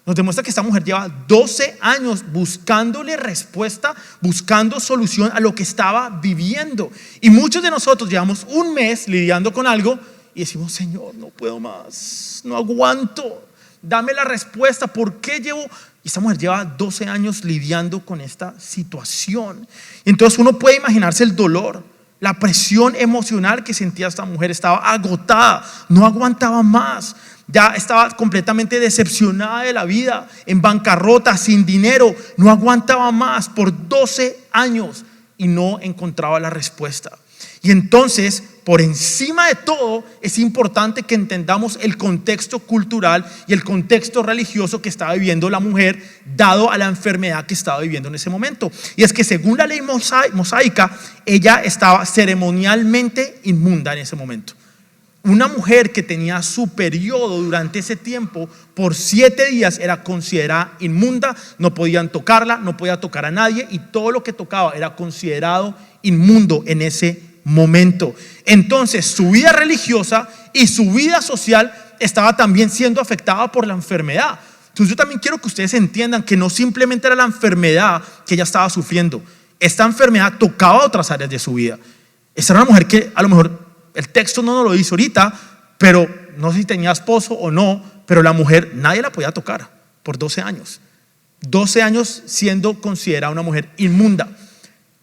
Speaker 1: Nos demuestra que esta mujer lleva 12 años buscándole respuesta, buscando solución a lo que estaba viviendo. Y muchos de nosotros llevamos un mes lidiando con algo y decimos, Señor, no puedo más, no aguanto, dame la respuesta. ¿Por qué llevo? Y esta mujer lleva 12 años lidiando con esta situación. Entonces uno puede imaginarse el dolor, la presión emocional que sentía esta mujer. Estaba agotada, no aguantaba más. Ya estaba completamente decepcionada de la vida, en bancarrota, sin dinero, no aguantaba más por 12 años y no encontraba la respuesta. Y entonces, por encima de todo, es importante que entendamos el contexto cultural y el contexto religioso que estaba viviendo la mujer, dado a la enfermedad que estaba viviendo en ese momento. Y es que según la ley mosaica, ella estaba ceremonialmente inmunda en ese momento. Una mujer que tenía su periodo durante ese tiempo por 7 días era considerada inmunda, no podían tocarla, no podía tocar a nadie, y todo lo que tocaba era considerado inmundo en ese momento. Entonces su vida religiosa y su vida social estaba también siendo afectada por la enfermedad. Entonces yo también quiero que ustedes entiendan que no simplemente era la enfermedad que ella estaba sufriendo, esta enfermedad tocaba otras áreas de su vida. Esta era una mujer que a lo mejor el texto no nos lo dice ahorita, pero no sé si tenía esposo o no, pero la mujer nadie la podía tocar por 12 años. 12 años siendo considerada una mujer inmunda.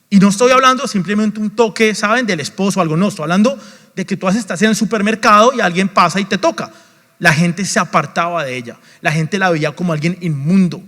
Speaker 1: Y no estoy hablando simplemente un toque, ¿saben?, del esposo o algo. No, estoy hablando de que tú estás en el supermercado y alguien pasa y te toca. La gente se apartaba de ella, la gente la veía como alguien inmundo.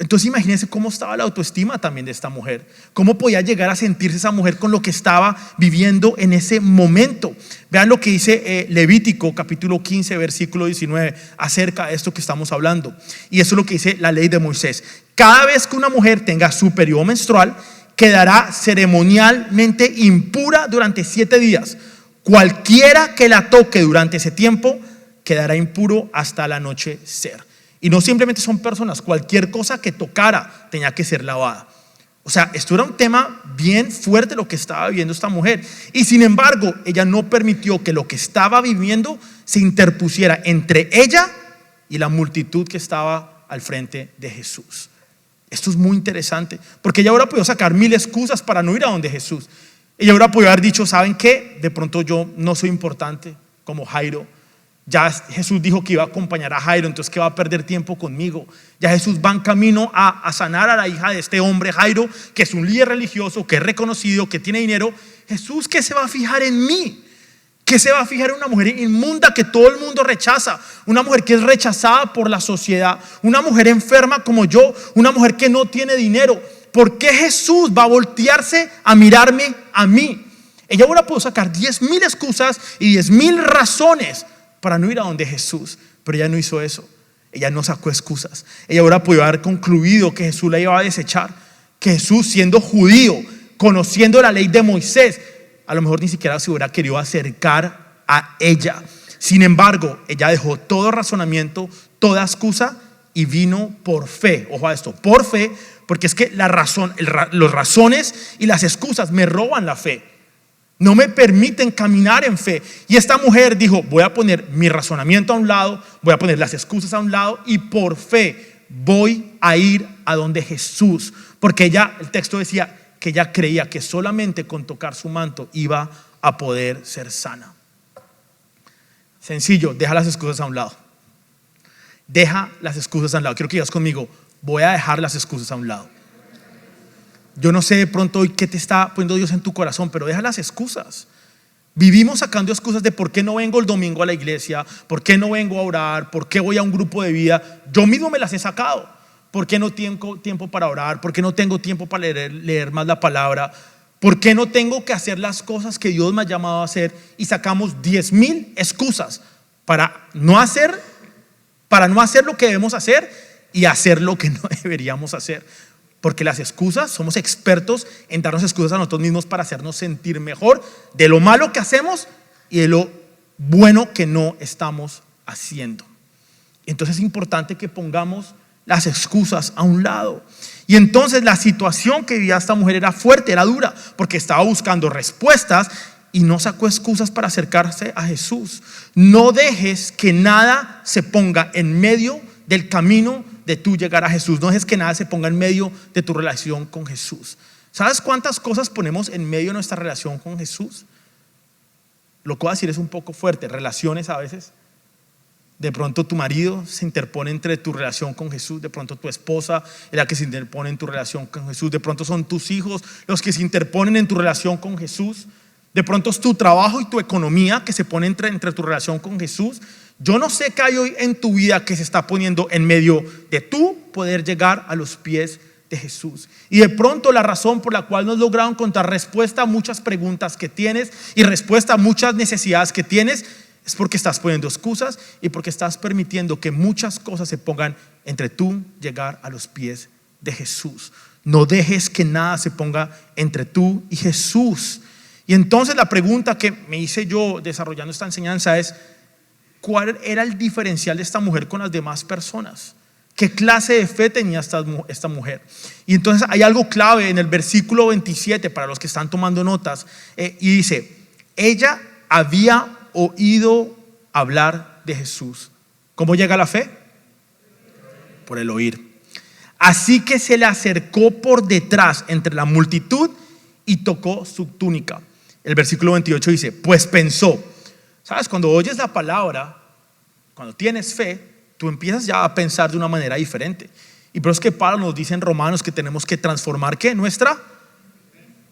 Speaker 1: Entonces imagínense cómo estaba la autoestima también de esta mujer, cómo podía llegar a sentirse esa mujer con lo que estaba viviendo en ese momento. Vean lo que dice Levítico capítulo 15 versículo 19 acerca de esto que estamos hablando. Y eso es lo que dice la ley de Moisés: cada vez que una mujer tenga su periodo menstrual, quedará ceremonialmente impura durante 7 días. Cualquiera que la toque durante ese tiempo quedará impuro hasta el anochecer. Y no simplemente son personas, cualquier cosa que tocara tenía que ser lavada. O sea, esto era un tema bien fuerte lo que estaba viviendo esta mujer. Y sin embargo, ella no permitió que lo que estaba viviendo se interpusiera entre ella y la multitud que estaba al frente de Jesús. Esto es muy interesante, porque ella hubiera podido sacar 1000 excusas para no ir a donde Jesús. Ella hubiera podido haber dicho, ¿saben qué? De pronto yo no soy importante como Jairo. Ya Jesús dijo que iba a acompañar a Jairo, entonces que va a perder tiempo conmigo. Ya Jesús va en camino a sanar a la hija de este hombre Jairo, que es un líder religioso, que es reconocido, que tiene dinero. Jesús, ¿qué se va a fijar en mí? ¿Qué se va a fijar en una mujer inmunda que todo el mundo rechaza? Una mujer que es rechazada por la sociedad, una mujer enferma como yo, una mujer que no tiene dinero. ¿por qué Jesús va a voltearse a mirarme a mí? Ella ahora pudo sacar 10,000 excusas y 10,000 razones para no ir a donde Jesús, pero ella no hizo eso. Ella no sacó excusas. Ella ahora pudo haber concluido que Jesús la iba a desechar, que Jesús, siendo judío, conociendo la ley de Moisés, a lo mejor ni siquiera se hubiera querido acercar a ella. Sin embargo, ella dejó todo razonamiento, toda excusa y vino por fe. Ojo a esto, por fe, porque es que los razones y las excusas me roban la fe. No me permiten caminar en fe. Y esta mujer dijo, voy a poner mi razonamiento a un lado, voy a poner las excusas a un lado y por fe voy a ir a donde Jesús. Porque ella, el texto decía que ella creía que solamente con tocar su manto iba a poder ser sana. Sencillo, deja las excusas a un lado. Deja las excusas a un lado. Quiero que digas conmigo, voy a dejar las excusas a un lado. Yo no sé de pronto hoy qué te está poniendo Dios en tu corazón, pero deja las excusas. Vivimos sacando excusas de por qué no vengo el domingo a la iglesia, por qué no vengo a orar, por qué voy a un grupo de vida. Yo mismo me las he sacado. ¿Por qué no tengo tiempo para orar? ¿Por qué no tengo tiempo para leer más la palabra? ¿Por qué no tengo que hacer las cosas que Dios me ha llamado a hacer? Y sacamos 10,000 excusas para no hacer lo que debemos hacer y hacer lo que no deberíamos hacer. Porque las excusas, somos expertos en darnos excusas a nosotros mismos para hacernos sentir mejor de lo malo que hacemos y de lo bueno que no estamos haciendo. Entonces es importante que pongamos las excusas a un lado. Y entonces la situación que vivía esta mujer era fuerte, era dura, porque estaba buscando respuestas y no sacó excusas para acercarse a Jesús. No dejes que nada se ponga en medio del camino de tú llegar a Jesús. No dejes que nada se ponga en medio de tu relación con Jesús. ¿Sabes cuántas cosas ponemos en medio de nuestra relación con Jesús? Lo que voy a decir es un poco fuerte. Relaciones a veces. De pronto tu marido se interpone entre tu relación con Jesús. De pronto tu esposa es la que se interpone en tu relación con Jesús. De pronto son tus hijos los que se interponen en tu relación con Jesús. De pronto es tu trabajo y tu economía que se pone entre tu relación con Jesús. Yo no sé qué hay hoy en tu vida que se está poniendo en medio de tú poder llegar a los pies de Jesús. Y de pronto la razón por la cual no has logrado encontrar respuesta a muchas preguntas que tienes y respuesta a muchas necesidades que tienes es porque estás poniendo excusas y porque estás permitiendo que muchas cosas se pongan entre tú llegar a los pies de Jesús. No dejes que nada se ponga entre tú y Jesús. Y entonces la pregunta que me hice yo desarrollando esta enseñanza es: ¿cuál era el diferencial de esta mujer con las demás personas? ¿Qué clase de fe tenía esta mujer? Y entonces hay algo clave en el versículo 27 para los que están tomando notas, y dice: ella había oído hablar de Jesús. ¿Cómo llega la fe? Por el oír. Así que se le acercó por detrás entre la multitud y tocó su túnica. El versículo 28 dice: pues pensó. ¿Sabes? Cuando oyes la palabra, cuando tienes fe, tú empiezas ya a pensar de una manera diferente. Y por eso es que Pablo nos dice en Romanos que tenemos que transformar ¿qué?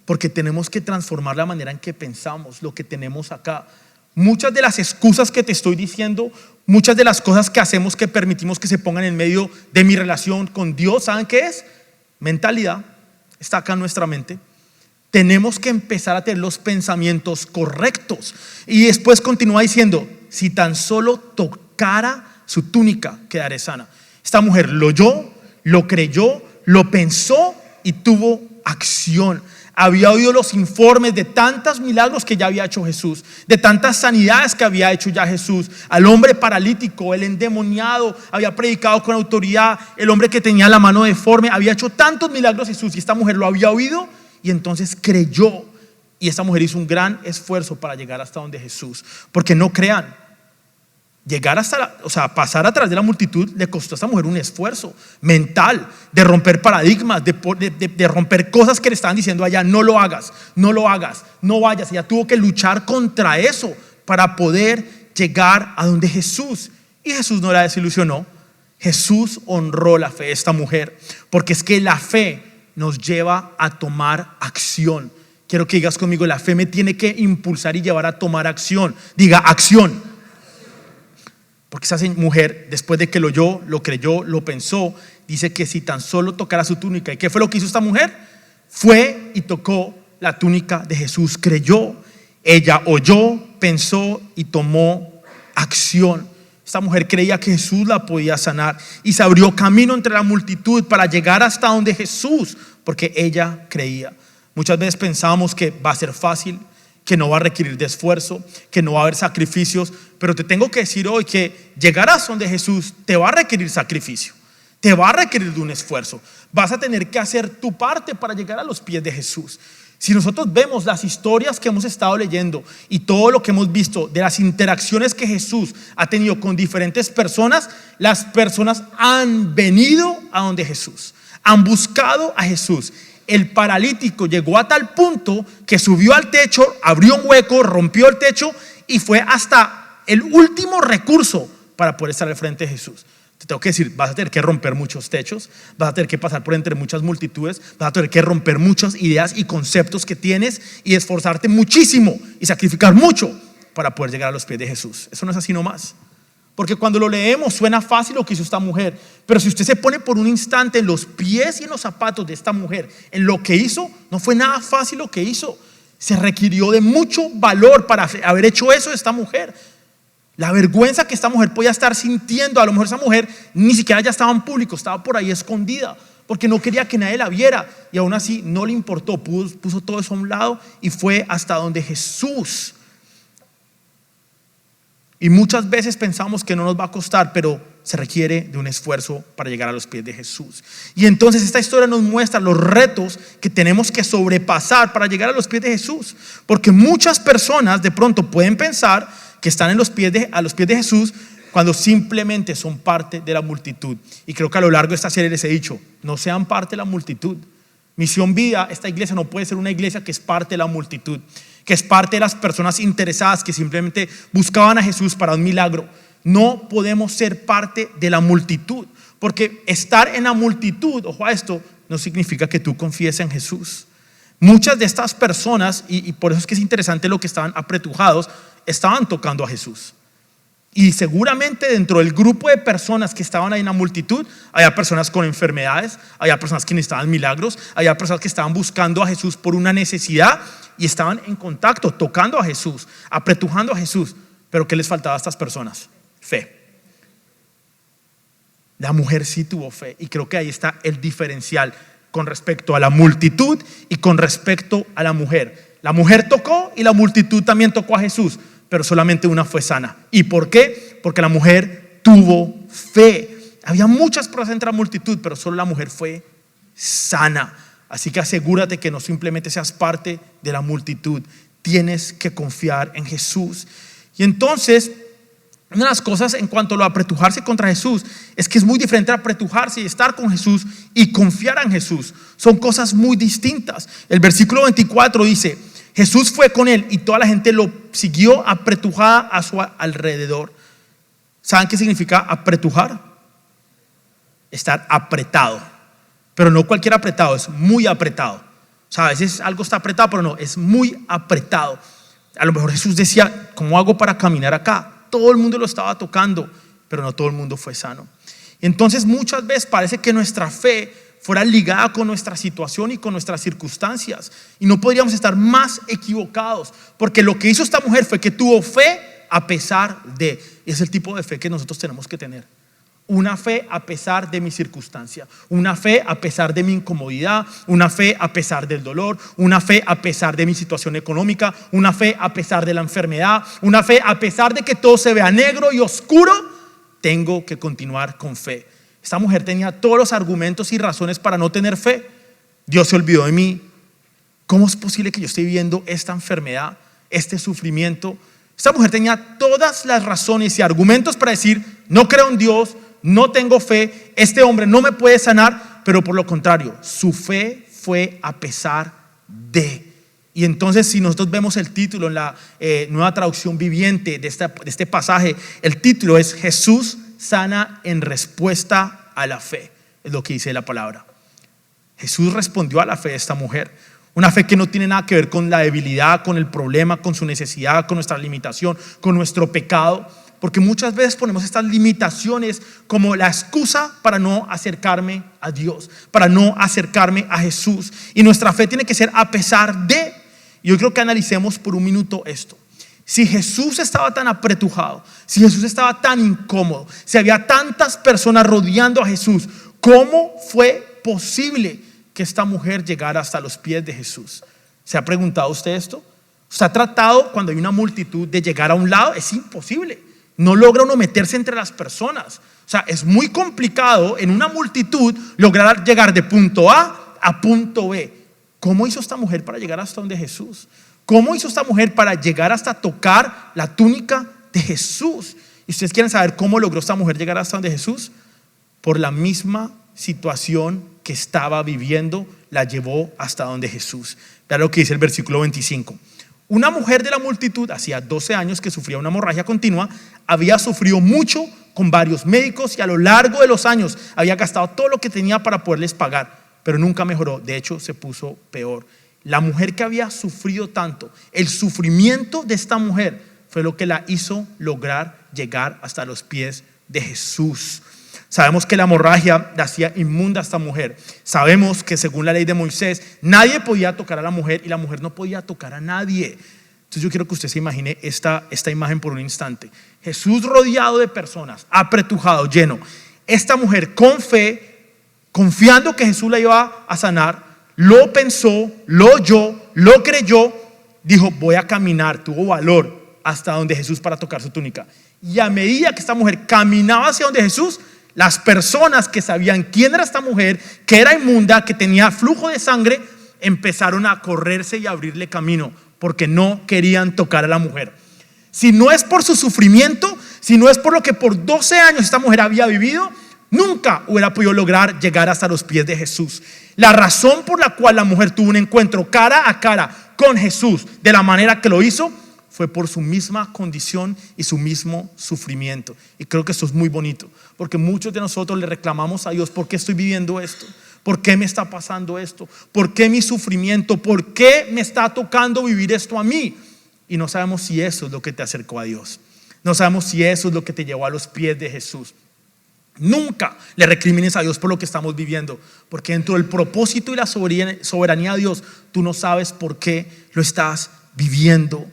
Speaker 1: Porque tenemos que transformar la manera en que pensamos, lo que tenemos acá. Muchas de las excusas que te estoy diciendo, muchas de las cosas que hacemos que permitimos que se pongan en medio de mi relación con Dios, ¿saben qué es? Mentalidad. Está acá en nuestra mente. Tenemos que empezar a tener los pensamientos correctos. Y después continúa diciendo: si tan solo tocara su túnica, quedaré sana. Esta mujer lo oyó, lo creyó, lo pensó y tuvo acción. Había oído los informes de tantos milagros que ya había hecho Jesús, de tantas sanidades que había hecho ya Jesús. Al hombre paralítico, el endemoniado, había predicado con autoridad. El hombre que tenía la mano deforme, había hecho tantos milagros Jesús, y esta mujer lo había oído y entonces creyó. Y esta mujer hizo un gran esfuerzo para llegar hasta donde Jesús. Porque no crean, llegar pasar a través de la multitud le costó a esta mujer un esfuerzo mental de romper paradigmas, de romper cosas que le estaban diciendo allá: no lo hagas, no lo hagas, no vayas. Ella tuvo que luchar contra eso para poder llegar a donde Jesús. Y Jesús no la desilusionó. Jesús honró la fe de esta mujer, porque es que la fe nos lleva a tomar acción. Quiero que digas conmigo: la fe me tiene que impulsar y llevar a tomar acción. Diga: acción. Porque esa mujer, después de que lo oyó, lo creyó, lo pensó, dice que si tan solo tocara su túnica. ¿Y qué fue lo que hizo esta mujer? Fue y tocó la túnica de Jesús, creyó. Ella oyó, pensó y tomó acción. Esta mujer creía que Jesús la podía sanar y se abrió camino entre la multitud para llegar hasta donde Jesús, porque ella creía. Muchas veces pensamos que va a ser fácil, que no va a requerir de esfuerzo, que no va a haber sacrificios, pero te tengo que decir hoy que llegar hasta donde Jesús te va a requerir sacrificio, te va a requerir de un esfuerzo. Vas a tener que hacer tu parte para llegar a los pies de Jesús. Si nosotros vemos las historias que hemos estado leyendo y todo lo que hemos visto de las interacciones que Jesús ha tenido con diferentes personas, las personas han venido a donde Jesús, han buscado a Jesús. El paralítico llegó a tal punto que subió al techo, abrió un hueco, rompió el techo y fue hasta el último recurso para poder estar al frente de Jesús. Te tengo que decir, vas a tener que romper muchos techos, vas a tener que pasar por entre muchas multitudes, vas a tener que romper muchas ideas y conceptos que tienes y esforzarte muchísimo y sacrificar mucho para poder llegar a los pies de Jesús. Eso no es así nomás. Porque cuando lo leemos suena fácil lo que hizo esta mujer, pero si usted se pone por un instante en los pies y en los zapatos de esta mujer, en lo que hizo, no fue nada fácil lo que hizo. Se requirió de mucho valor para haber hecho eso de esta mujer. La vergüenza que esta mujer podía estar sintiendo, a lo mejor esa mujer ni siquiera ya estaba en público, estaba por ahí escondida, porque no quería que nadie la viera, y aún así no le importó, puso todo eso a un lado y fue hasta donde Jesús. Y muchas veces pensamos que no nos va a costar, pero se requiere de un esfuerzo para llegar a los pies de Jesús. Y entonces esta historia nos muestra los retos que tenemos que sobrepasar para llegar a los pies de Jesús, porque muchas personas de pronto pueden pensar que están a los pies de Jesús cuando simplemente son parte de la multitud. Y creo que a lo largo de esta serie les he dicho, no sean parte de la multitud. Misión Vida, esta iglesia no puede ser una iglesia que es parte de la multitud, que es parte de las personas interesadas que simplemente buscaban a Jesús para un milagro. No podemos ser parte de la multitud, porque estar en la multitud, ojo a esto, no significa que tú confíes en Jesús. Muchas de estas personas, y por eso es que es interesante lo que estaban apretujados, estaban tocando a Jesús. Y seguramente dentro del grupo de personas que estaban ahí en la multitud, había personas con enfermedades, había personas que necesitaban milagros, había personas que estaban buscando a Jesús por una necesidad y estaban en contacto, tocando a Jesús, apretujando a Jesús. Pero ¿qué les faltaba a estas personas? Fe. La mujer sí tuvo fe, y creo que ahí está el diferencial con respecto a la multitud y con respecto a la mujer. La mujer tocó y la multitud también tocó a Jesús, pero solamente una fue sana. ¿Y por qué? Porque la mujer tuvo fe. Había muchas personas entre la multitud, pero solo la mujer fue sana. Así que asegúrate que no simplemente seas parte de la multitud. Tienes que confiar en Jesús. Y entonces, una de las cosas en cuanto a lo apretujarse contra Jesús es que es muy diferente apretujarse y estar con Jesús y confiar en Jesús. Son cosas muy distintas. El versículo 24 dice: Jesús fue con él y toda la gente lo siguió apretujada a su alrededor. ¿Saben qué significa apretujar? Estar apretado, pero no cualquier apretado, es muy apretado. O sea, a veces algo está apretado, pero no, es muy apretado. A lo mejor Jesús decía: ¿cómo hago para caminar acá? Todo el mundo lo estaba tocando, pero no todo el mundo fue sano. Entonces muchas veces parece que nuestra fe fuera ligada con nuestra situación y con nuestras circunstancias, y no podríamos estar más equivocados, porque lo que hizo esta mujer fue que tuvo fe a pesar de. Es el tipo de fe que nosotros tenemos que tener. Una fe a pesar de mi circunstancia, una fe a pesar de mi incomodidad, una fe a pesar del dolor, una fe a pesar de mi situación económica, una fe a pesar de la enfermedad, una fe a pesar de que todo se vea negro y oscuro. Tengo que continuar con fe. Esta mujer tenía todos los argumentos y razones para no tener fe. Dios se olvidó de mí. ¿Cómo es posible que yo esté viviendo esta enfermedad, este sufrimiento? Esta mujer tenía todas las razones y argumentos para decir: no creo en Dios, no tengo fe, este hombre no me puede sanar. Pero por lo contrario, su fe fue a pesar de. Y entonces, si nosotros vemos el título en la nueva traducción viviente de este pasaje, el título es: Jesús sana en respuesta a la fe. Es lo que dice la palabra. Jesús respondió a la fe de esta mujer. Una fe que no tiene nada que ver con la debilidad, con el problema, con su necesidad, con nuestra limitación, con nuestro pecado. Porque muchas veces ponemos estas limitaciones como la excusa para no acercarme a Dios, para no acercarme a Jesús. Y nuestra fe tiene que ser a pesar de. Yo creo que analicemos por un minuto esto. Si Jesús estaba tan apretujado, si Jesús estaba tan incómodo, si había tantas personas rodeando a Jesús, ¿cómo fue posible que esta mujer llegara hasta los pies de Jesús? ¿Se ha preguntado usted esto? ¿Usted ha tratado cuando hay una multitud de llegar a un lado? Es imposible. No logra uno meterse entre las personas. O sea, es muy complicado en una multitud lograr llegar de punto A punto B. ¿Cómo hizo esta mujer para llegar hasta donde Jesús? ¿Cómo hizo esta mujer para llegar hasta tocar la túnica de Jesús? ¿Y ustedes quieren saber cómo logró esta mujer llegar hasta donde Jesús? Por la misma situación que estaba viviendo, la llevó hasta donde Jesús. Vean lo que dice el versículo 25. Una mujer de la multitud, hacía 12 años que sufría una hemorragia continua, había sufrido mucho con varios médicos y a lo largo de los años había gastado todo lo que tenía para poderles pagar, pero nunca mejoró. De hecho, se puso peor. La mujer que había sufrido tanto, el sufrimiento de esta mujer fue lo que la hizo lograr llegar hasta los pies de Jesús. Sabemos que la hemorragia la hacía inmunda a esta mujer. Sabemos que según la ley de Moisés, nadie podía tocar a la mujer y la mujer no podía tocar a nadie. Entonces yo quiero que usted se imagine esta imagen por un instante. Jesús rodeado de personas, apretujado, lleno. Esta mujer con fe, confiando que Jesús la iba a sanar, lo pensó, lo oyó, lo creyó, dijo: voy a caminar. Tuvo valor hasta donde Jesús para tocar su túnica. Y a medida que esta mujer caminaba hacia donde Jesús, las personas que sabían quién era esta mujer, que era inmunda, que tenía flujo de sangre, empezaron a correrse y a abrirle camino porque no querían tocar a la mujer. Si no es por su sufrimiento, si no es por lo que por 12 años esta mujer había vivido, nunca hubiera podido lograr llegar hasta los pies de Jesús. La razón por la cual la mujer tuvo un encuentro cara a cara con Jesús de la manera que lo hizo fue por su misma condición y su mismo sufrimiento. Y creo que esto es muy bonito, porque muchos de nosotros le reclamamos a Dios: ¿por qué estoy viviendo esto? ¿Por qué me está pasando esto? ¿Por qué mi sufrimiento? ¿Por qué me está tocando vivir esto a mí? Y no sabemos si eso es lo que te acercó a Dios. No sabemos si eso es lo que te llevó a los pies de Jesús. Nunca le recrimines a Dios por lo que estamos viviendo, porque dentro del propósito y la soberanía de Dios, tú no sabes por qué lo estás viviendo.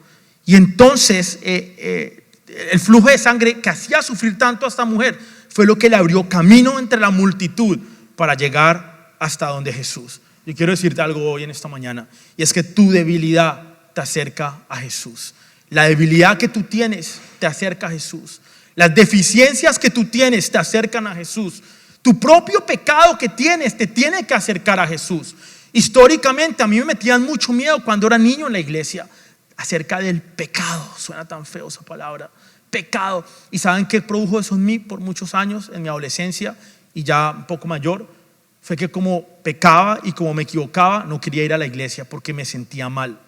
Speaker 1: Y entonces el flujo de sangre que hacía sufrir tanto a esta mujer fue lo que le abrió camino entre la multitud para llegar hasta donde Jesús. Yo quiero decirte algo hoy en esta mañana, y es que tu debilidad te acerca a Jesús. La debilidad que tú tienes te acerca a Jesús. Las deficiencias que tú tienes te acercan a Jesús. Tu propio pecado que tienes te tiene que acercar a Jesús. Históricamente a mí me metían mucho miedo cuando era niño en la iglesia acerca del pecado. Suena tan feo esa palabra, pecado. ¿Y saben qué produjo eso en mí por muchos años, en mi adolescencia y ya un poco mayor? Fue que como pecaba y como me equivocaba, no quería ir a la iglesia porque me sentía mal.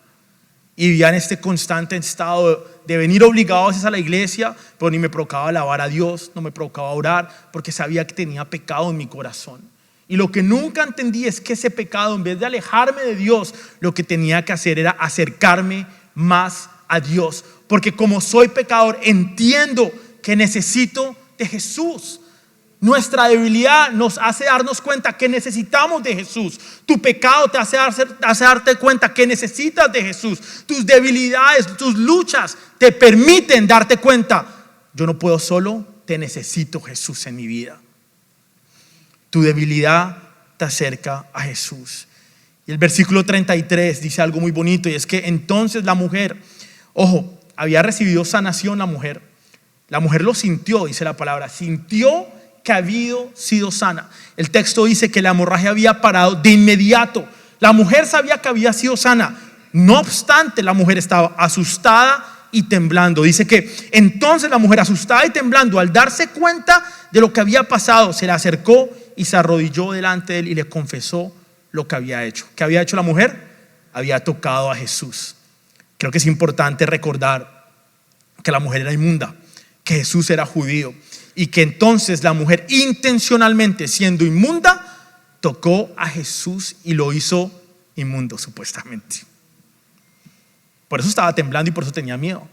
Speaker 1: Y vivía en este constante estado de venir obligado a veces a la iglesia, pero ni me provocaba alabar a Dios, no me provocaba orar, porque sabía que tenía pecado en mi corazón. Y lo que nunca entendí es que ese pecado, en vez de alejarme de Dios, lo que tenía que hacer era acercarme más a Dios. Porque como soy pecador, entiendo que necesito de Jesús. Nuestra debilidad nos hace darnos cuenta que necesitamos de Jesús. Tu pecado te hace darte cuenta que necesitas de Jesús. Tus debilidades, tus luchas te permiten darte cuenta: yo no puedo solo, te necesito, Jesús, en mi vida. Tu debilidad te acerca a Jesús. Y el versículo 33 dice algo muy bonito, y es que entonces la mujer, ojo, había recibido sanación la mujer. La mujer lo sintió, dice la palabra, sintió que había sido sana. El texto dice que la hemorragia había parado de inmediato. La mujer sabía que había sido sana. No obstante, la mujer estaba asustada y temblando. Dice que entonces la mujer, asustada y temblando, al darse cuenta de lo que había pasado, se le acercó y se arrodilló delante de él y le confesó lo que había hecho. ¿Qué había hecho la mujer? Había tocado a Jesús. Creo que es importante recordar que la mujer era inmunda, que Jesús era judío, y que entonces la mujer, intencionalmente siendo inmunda, tocó a Jesús y lo hizo inmundo, supuestamente. Por eso estaba temblando y por eso tenía miedo.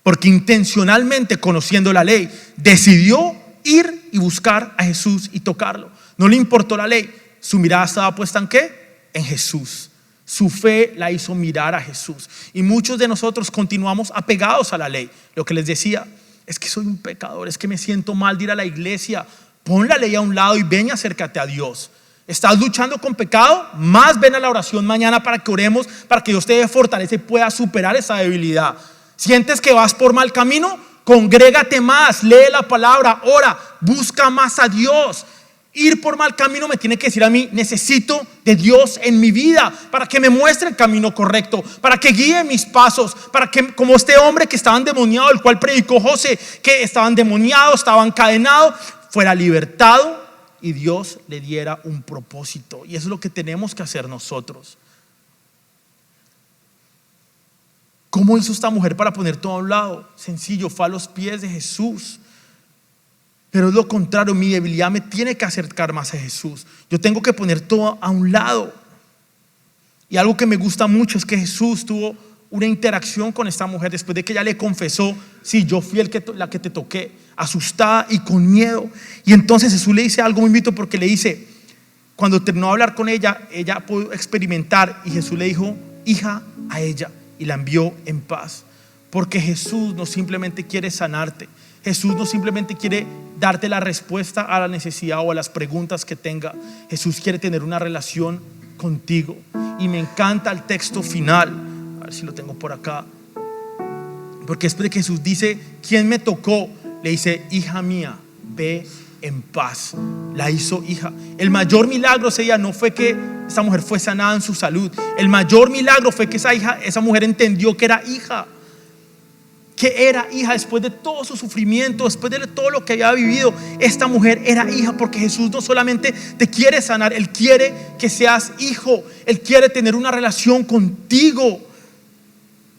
Speaker 1: porque intencionalmente, conociendo la ley, decidió ir y buscar a Jesús y tocarlo. No le importó la ley. Su mirada estaba puesta ¿en qué? En Jesús. Su fe la hizo mirar a Jesús. Y muchos de nosotros continuamos apegados a la ley. Lo que les decía, es que soy un pecador, es que me siento mal de ir a la iglesia. Pon la ley a un lado y ven y acércate a Dios. ¿Estás luchando con pecado? Más ven a la oración mañana para que oremos, para que Dios te dé fortaleza y pueda superar esa debilidad. ¿Sientes que vas por mal camino? Congrégate más, lee la palabra, ora, busca más a Dios. Ir por mal camino me tiene que decir a mí, necesito de Dios en mi vida para que me muestre el camino correcto, para que guíe mis pasos, para que, como este hombre que estaba endemoniado, el cual predicó José, que estaba endemoniado, estaba encadenado, fuera libertado y Dios le diera un propósito. Y eso es lo que tenemos que hacer nosotros. ¿Cómo hizo esta mujer para poner todo a un lado? Sencillo, fue a los pies de Jesús. Pero es lo contrario, mi debilidad me tiene que acercar más a Jesús. Yo tengo que poner todo a un lado. Y algo que me gusta mucho es que Jesús tuvo una interacción con esta mujer después de que ella le confesó: sí, yo fui la que te toqué, asustada y con miedo. Y entonces Jesús le dice algo muy bonito, porque le dice, cuando terminó de hablar con ella, ella pudo experimentar, y Jesús le dijo hija a ella, y la envió en paz. Porque Jesús no simplemente quiere sanarte, Jesús no simplemente quiere darte la respuesta a la necesidad o a las preguntas que tenga. Jesús quiere tener una relación contigo. Y me encanta el texto final, a ver si lo tengo por acá, porque después de que Jesús dice ¿quién me tocó?, le dice hija mía, ve en paz. La hizo hija. El mayor milagro ese día no fue que esa mujer fue sanada en su salud. El mayor milagro fue que esa mujer entendió que era hija. Que era hija después de todo su sufrimiento, después de todo lo que había vivido. Esta mujer era hija, porque Jesús no solamente te quiere sanar, Él quiere que seas hijo. Él quiere tener una relación contigo.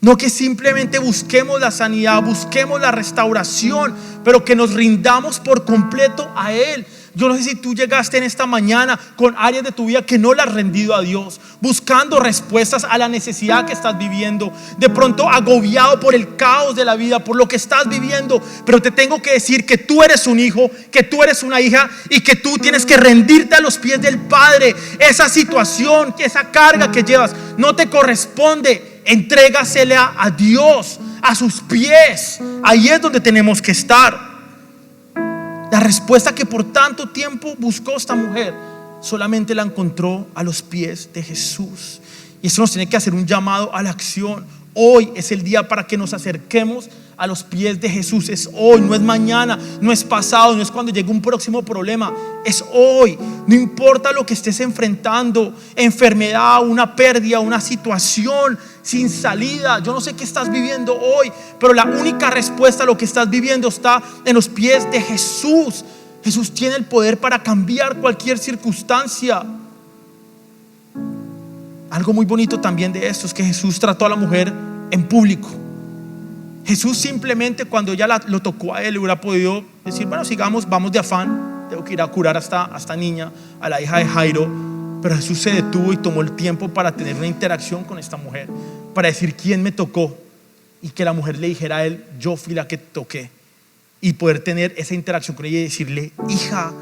Speaker 1: No que simplemente busquemos la sanidad, busquemos la restauración, pero que nos rindamos por completo a Él. Yo no sé si tú llegaste en esta mañana con áreas de tu vida que no le has rendido a Dios, buscando respuestas a la necesidad que estás viviendo, de pronto agobiado por el caos de la vida, por lo que estás viviendo. Pero te tengo que decir que tú eres un hijo, que tú eres una hija, y que tú tienes que rendirte a los pies del Padre. Esa situación, esa carga que llevas no te corresponde. Entrégasela a Dios, a sus pies. Ahí es donde tenemos que estar. La respuesta que por tanto tiempo buscó esta mujer, solamente la encontró a los pies de Jesús. Y eso nos tiene que hacer un llamado a la acción. Hoy es el día para que nos acerquemos a los pies de Jesús. Es hoy, no es mañana, no es pasado, no es cuando llegue un próximo problema. Es hoy. No importa lo que estés enfrentando, enfermedad, una pérdida, una situación sin salida. Yo no sé qué estás viviendo hoy, pero la única respuesta a lo que estás viviendo está en los pies de Jesús. Jesús tiene el poder para cambiar cualquier circunstancia. Algo muy bonito también de esto es que Jesús trató a la mujer en público. Jesús simplemente, cuando ella lo tocó a él, hubiera podido decir: bueno, sigamos, vamos de afán, tengo que ir a curar a esta niña, a la hija de Jairo. Pero Jesús se detuvo y tomó el tiempo para tener una interacción con esta mujer, para decir quién me tocó, y que la mujer le dijera a él: yo fui la que te toqué, y poder tener esa interacción con ella y decirle hija.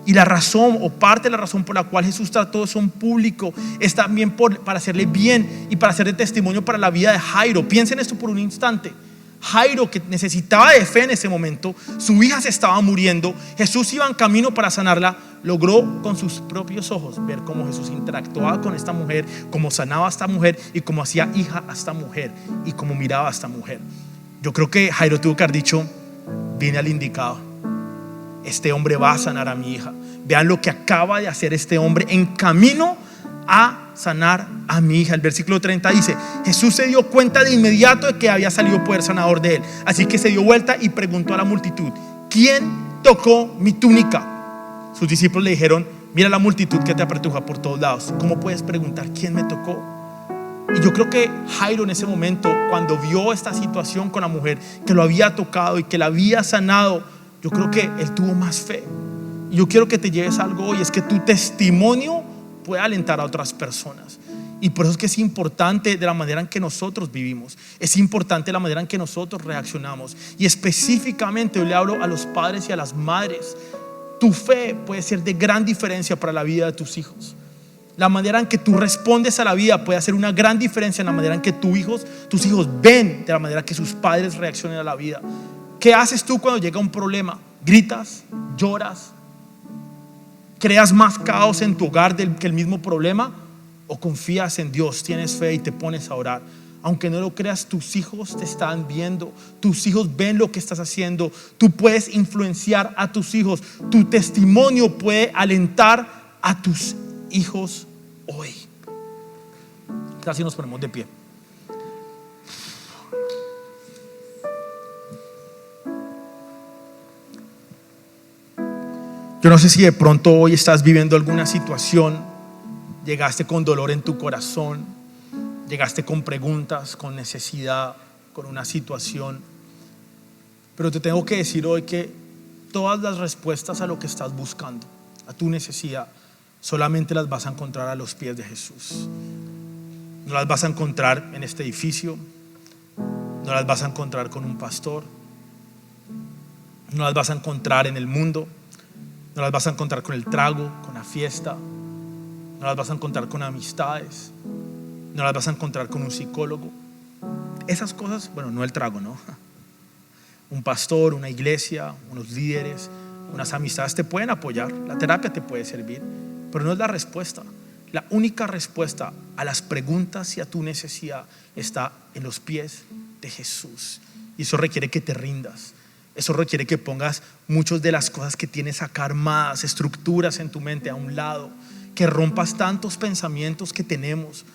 Speaker 1: Y la razón, o parte de la razón por la cual Jesús trató eso en público, es también para hacerle bien y para hacerle testimonio para la vida de Jairo. Piensen esto por un instante. Jairo, que necesitaba de fe en ese momento, su hija se estaba muriendo, Jesús iba en camino para sanarla, logró con sus propios ojos ver cómo Jesús interactuaba con esta mujer, cómo sanaba a esta mujer y cómo hacía hija a esta mujer y cómo miraba a esta mujer. Yo creo que Jairo tuvo que haber dicho: vine al indicado, este hombre va a sanar a mi hija. Vean lo que acaba de hacer este hombre en camino a sanar a mi hija. El versículo 30 dice: Jesús se dio cuenta de inmediato de que había salido poder sanador de él, así que se dio vuelta y preguntó a la multitud: ¿quién tocó mi túnica? Sus discípulos le dijeron: mira la multitud que te apretuja por todos lados, ¿cómo puedes preguntar quién me tocó? Y yo creo que Jairo en ese momento, cuando vio esta situación con la mujer, que lo había tocado y que la había sanado, yo creo que él tuvo más fe. Y yo quiero que te lleves algo hoy, es que tu testimonio puede alentar a otras personas. Y por eso es que es importante de la manera en que nosotros vivimos. Es importante la manera en que nosotros reaccionamos. Y específicamente yo le hablo a los padres y a las madres. Tu fe puede ser de gran diferencia para la vida de tus hijos. La manera en que tú respondes a la vida puede hacer una gran diferencia en la manera en que tus hijos ven de la manera que sus padres reaccionan a la vida. ¿Qué haces tú cuando llega un problema? ¿Gritas? ¿Lloras? ¿Creas más caos en tu hogar que el mismo problema? ¿O confías en Dios, tienes fe y te pones a orar? Aunque no lo creas, tus hijos te están viendo. Tus hijos ven lo que estás haciendo. Tú puedes influenciar a tus hijos. Tu testimonio puede alentar a tus hijos hoy. Casi nos ponemos de pie. Yo no sé si de pronto hoy estás viviendo alguna situación. Llegaste con dolor en tu corazón. Llegaste con preguntas, con necesidad, con una situación. Pero te tengo que decir hoy que todas las respuestas a lo que estás buscando, a tu necesidad, solamente las vas a encontrar a los pies de Jesús. No las vas a encontrar en este edificio. No las vas a encontrar con un pastor. No las vas a encontrar en el mundo. No las vas a encontrar con el trago, con la fiesta. No las vas a encontrar con amistades. No las vas a encontrar con un psicólogo. Esas cosas, bueno, no el trago, no. Un pastor, una iglesia, unos líderes, unas amistades te pueden apoyar. La terapia te puede servir, pero no es la respuesta. La única respuesta a las preguntas y a tu necesidad está en los pies de Jesús. Y eso requiere que te rindas. Eso requiere que pongas muchas de las cosas que tienes acá armadas, estructuras en tu mente a un lado, que rompas tantos pensamientos que tenemos.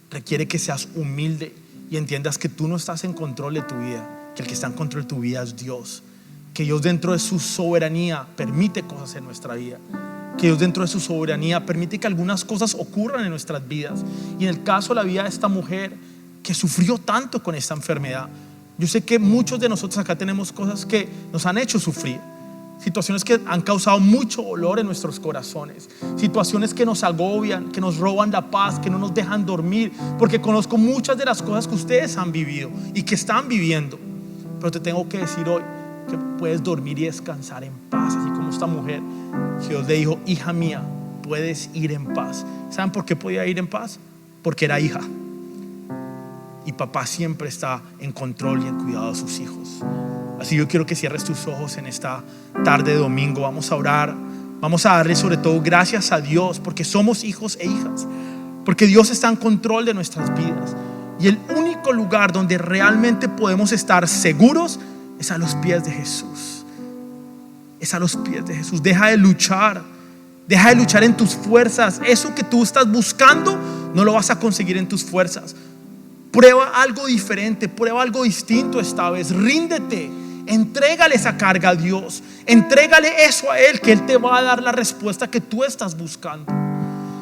Speaker 1: Requiere que seas humilde y entiendas que tú no estás en control de tu vida, que el que está en control de tu vida es Dios, que Dios dentro de su soberanía permite cosas en nuestra vida, que Dios dentro de su soberanía permite que algunas cosas ocurran en nuestras vidas. Y en el caso de la vida de esta mujer que sufrió tanto con esta enfermedad, yo sé que muchos de nosotros acá tenemos cosas que nos han hecho sufrir, situaciones que han causado mucho dolor en nuestros corazones, situaciones que nos agobian, que nos roban la paz, que no nos dejan dormir, porque conozco muchas de las cosas que ustedes han vivido y que están viviendo. Pero te tengo que decir hoy que puedes dormir y descansar en paz, así como esta mujer. Dios le dijo: hija mía, puedes ir en paz. ¿Saben por qué podía ir en paz? Porque era hija. Y papá siempre está en control y en cuidado de sus hijos. Así yo quiero que cierres tus ojos en esta tarde de domingo. Vamos a orar. Vamos a darle sobre todo gracias a Dios porque somos hijos e hijas, porque Dios está en control de nuestras vidas. Y el único lugar donde realmente podemos estar seguros es a los pies de Jesús. Es a los pies de Jesús. Deja de luchar en tus fuerzas. Eso que tú estás buscando no lo vas a conseguir en tus fuerzas. Prueba algo diferente, prueba algo distinto esta vez. Ríndete, entrégale esa carga a Dios, entrégale eso a Él, que Él te va a dar la respuesta que tú estás buscando.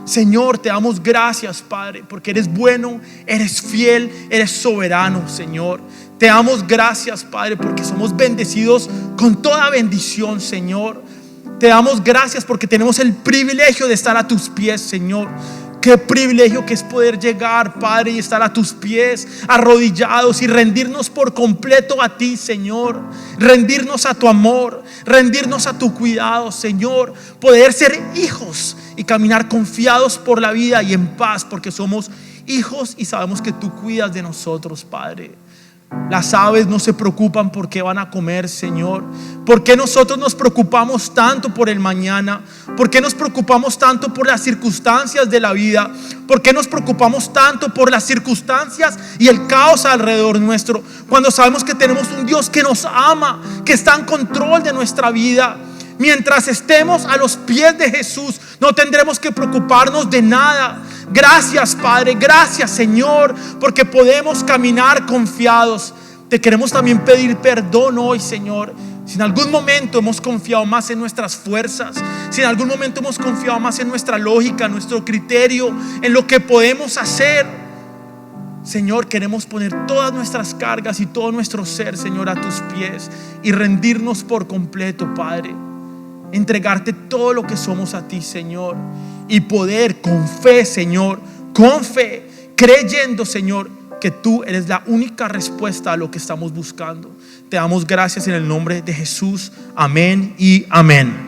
Speaker 1: Señor, te damos gracias, Padre, porque eres bueno, eres fiel, eres soberano, Señor. Te damos gracias, Padre, porque somos bendecidos con toda bendición, Señor. Te damos gracias porque tenemos el privilegio de estar a tus pies, Señor. Qué privilegio que es poder llegar, Padre, y estar a tus pies, arrodillados, y rendirnos por completo a ti, Señor. Rendirnos a tu amor, rendirnos a tu cuidado, Señor. Poder ser hijos y caminar confiados por la vida y en paz, porque somos hijos y sabemos que tú cuidas de nosotros, Padre. Las aves no se preocupan por qué van a comer, Señor. ¿Por qué nosotros nos preocupamos tanto por el mañana? ¿Por qué nos preocupamos tanto por las circunstancias de la vida? ¿Por qué nos preocupamos tanto por las circunstancias y el caos alrededor nuestro, cuando sabemos que tenemos un Dios que nos ama, que está en control de nuestra vida? Mientras estemos a los pies de Jesús, no tendremos que preocuparnos de nada. Gracias, Padre, gracias, Señor, porque podemos caminar confiados. Te queremos también pedir perdón hoy, Señor, si en algún momento hemos confiado más en nuestras fuerzas, si en algún momento hemos confiado más en nuestra lógica, en nuestro criterio, en lo que podemos hacer. Señor, queremos poner todas nuestras cargas y todo nuestro ser, Señor, a tus pies y rendirnos por completo, Padre. entregarte todo lo que somos a ti, Señor, y poder con fe, Señor, con fe, creyendo, Señor, que tú eres la única respuesta a lo que estamos buscando. Te damos gracias en el nombre de Jesús. Amén y amén.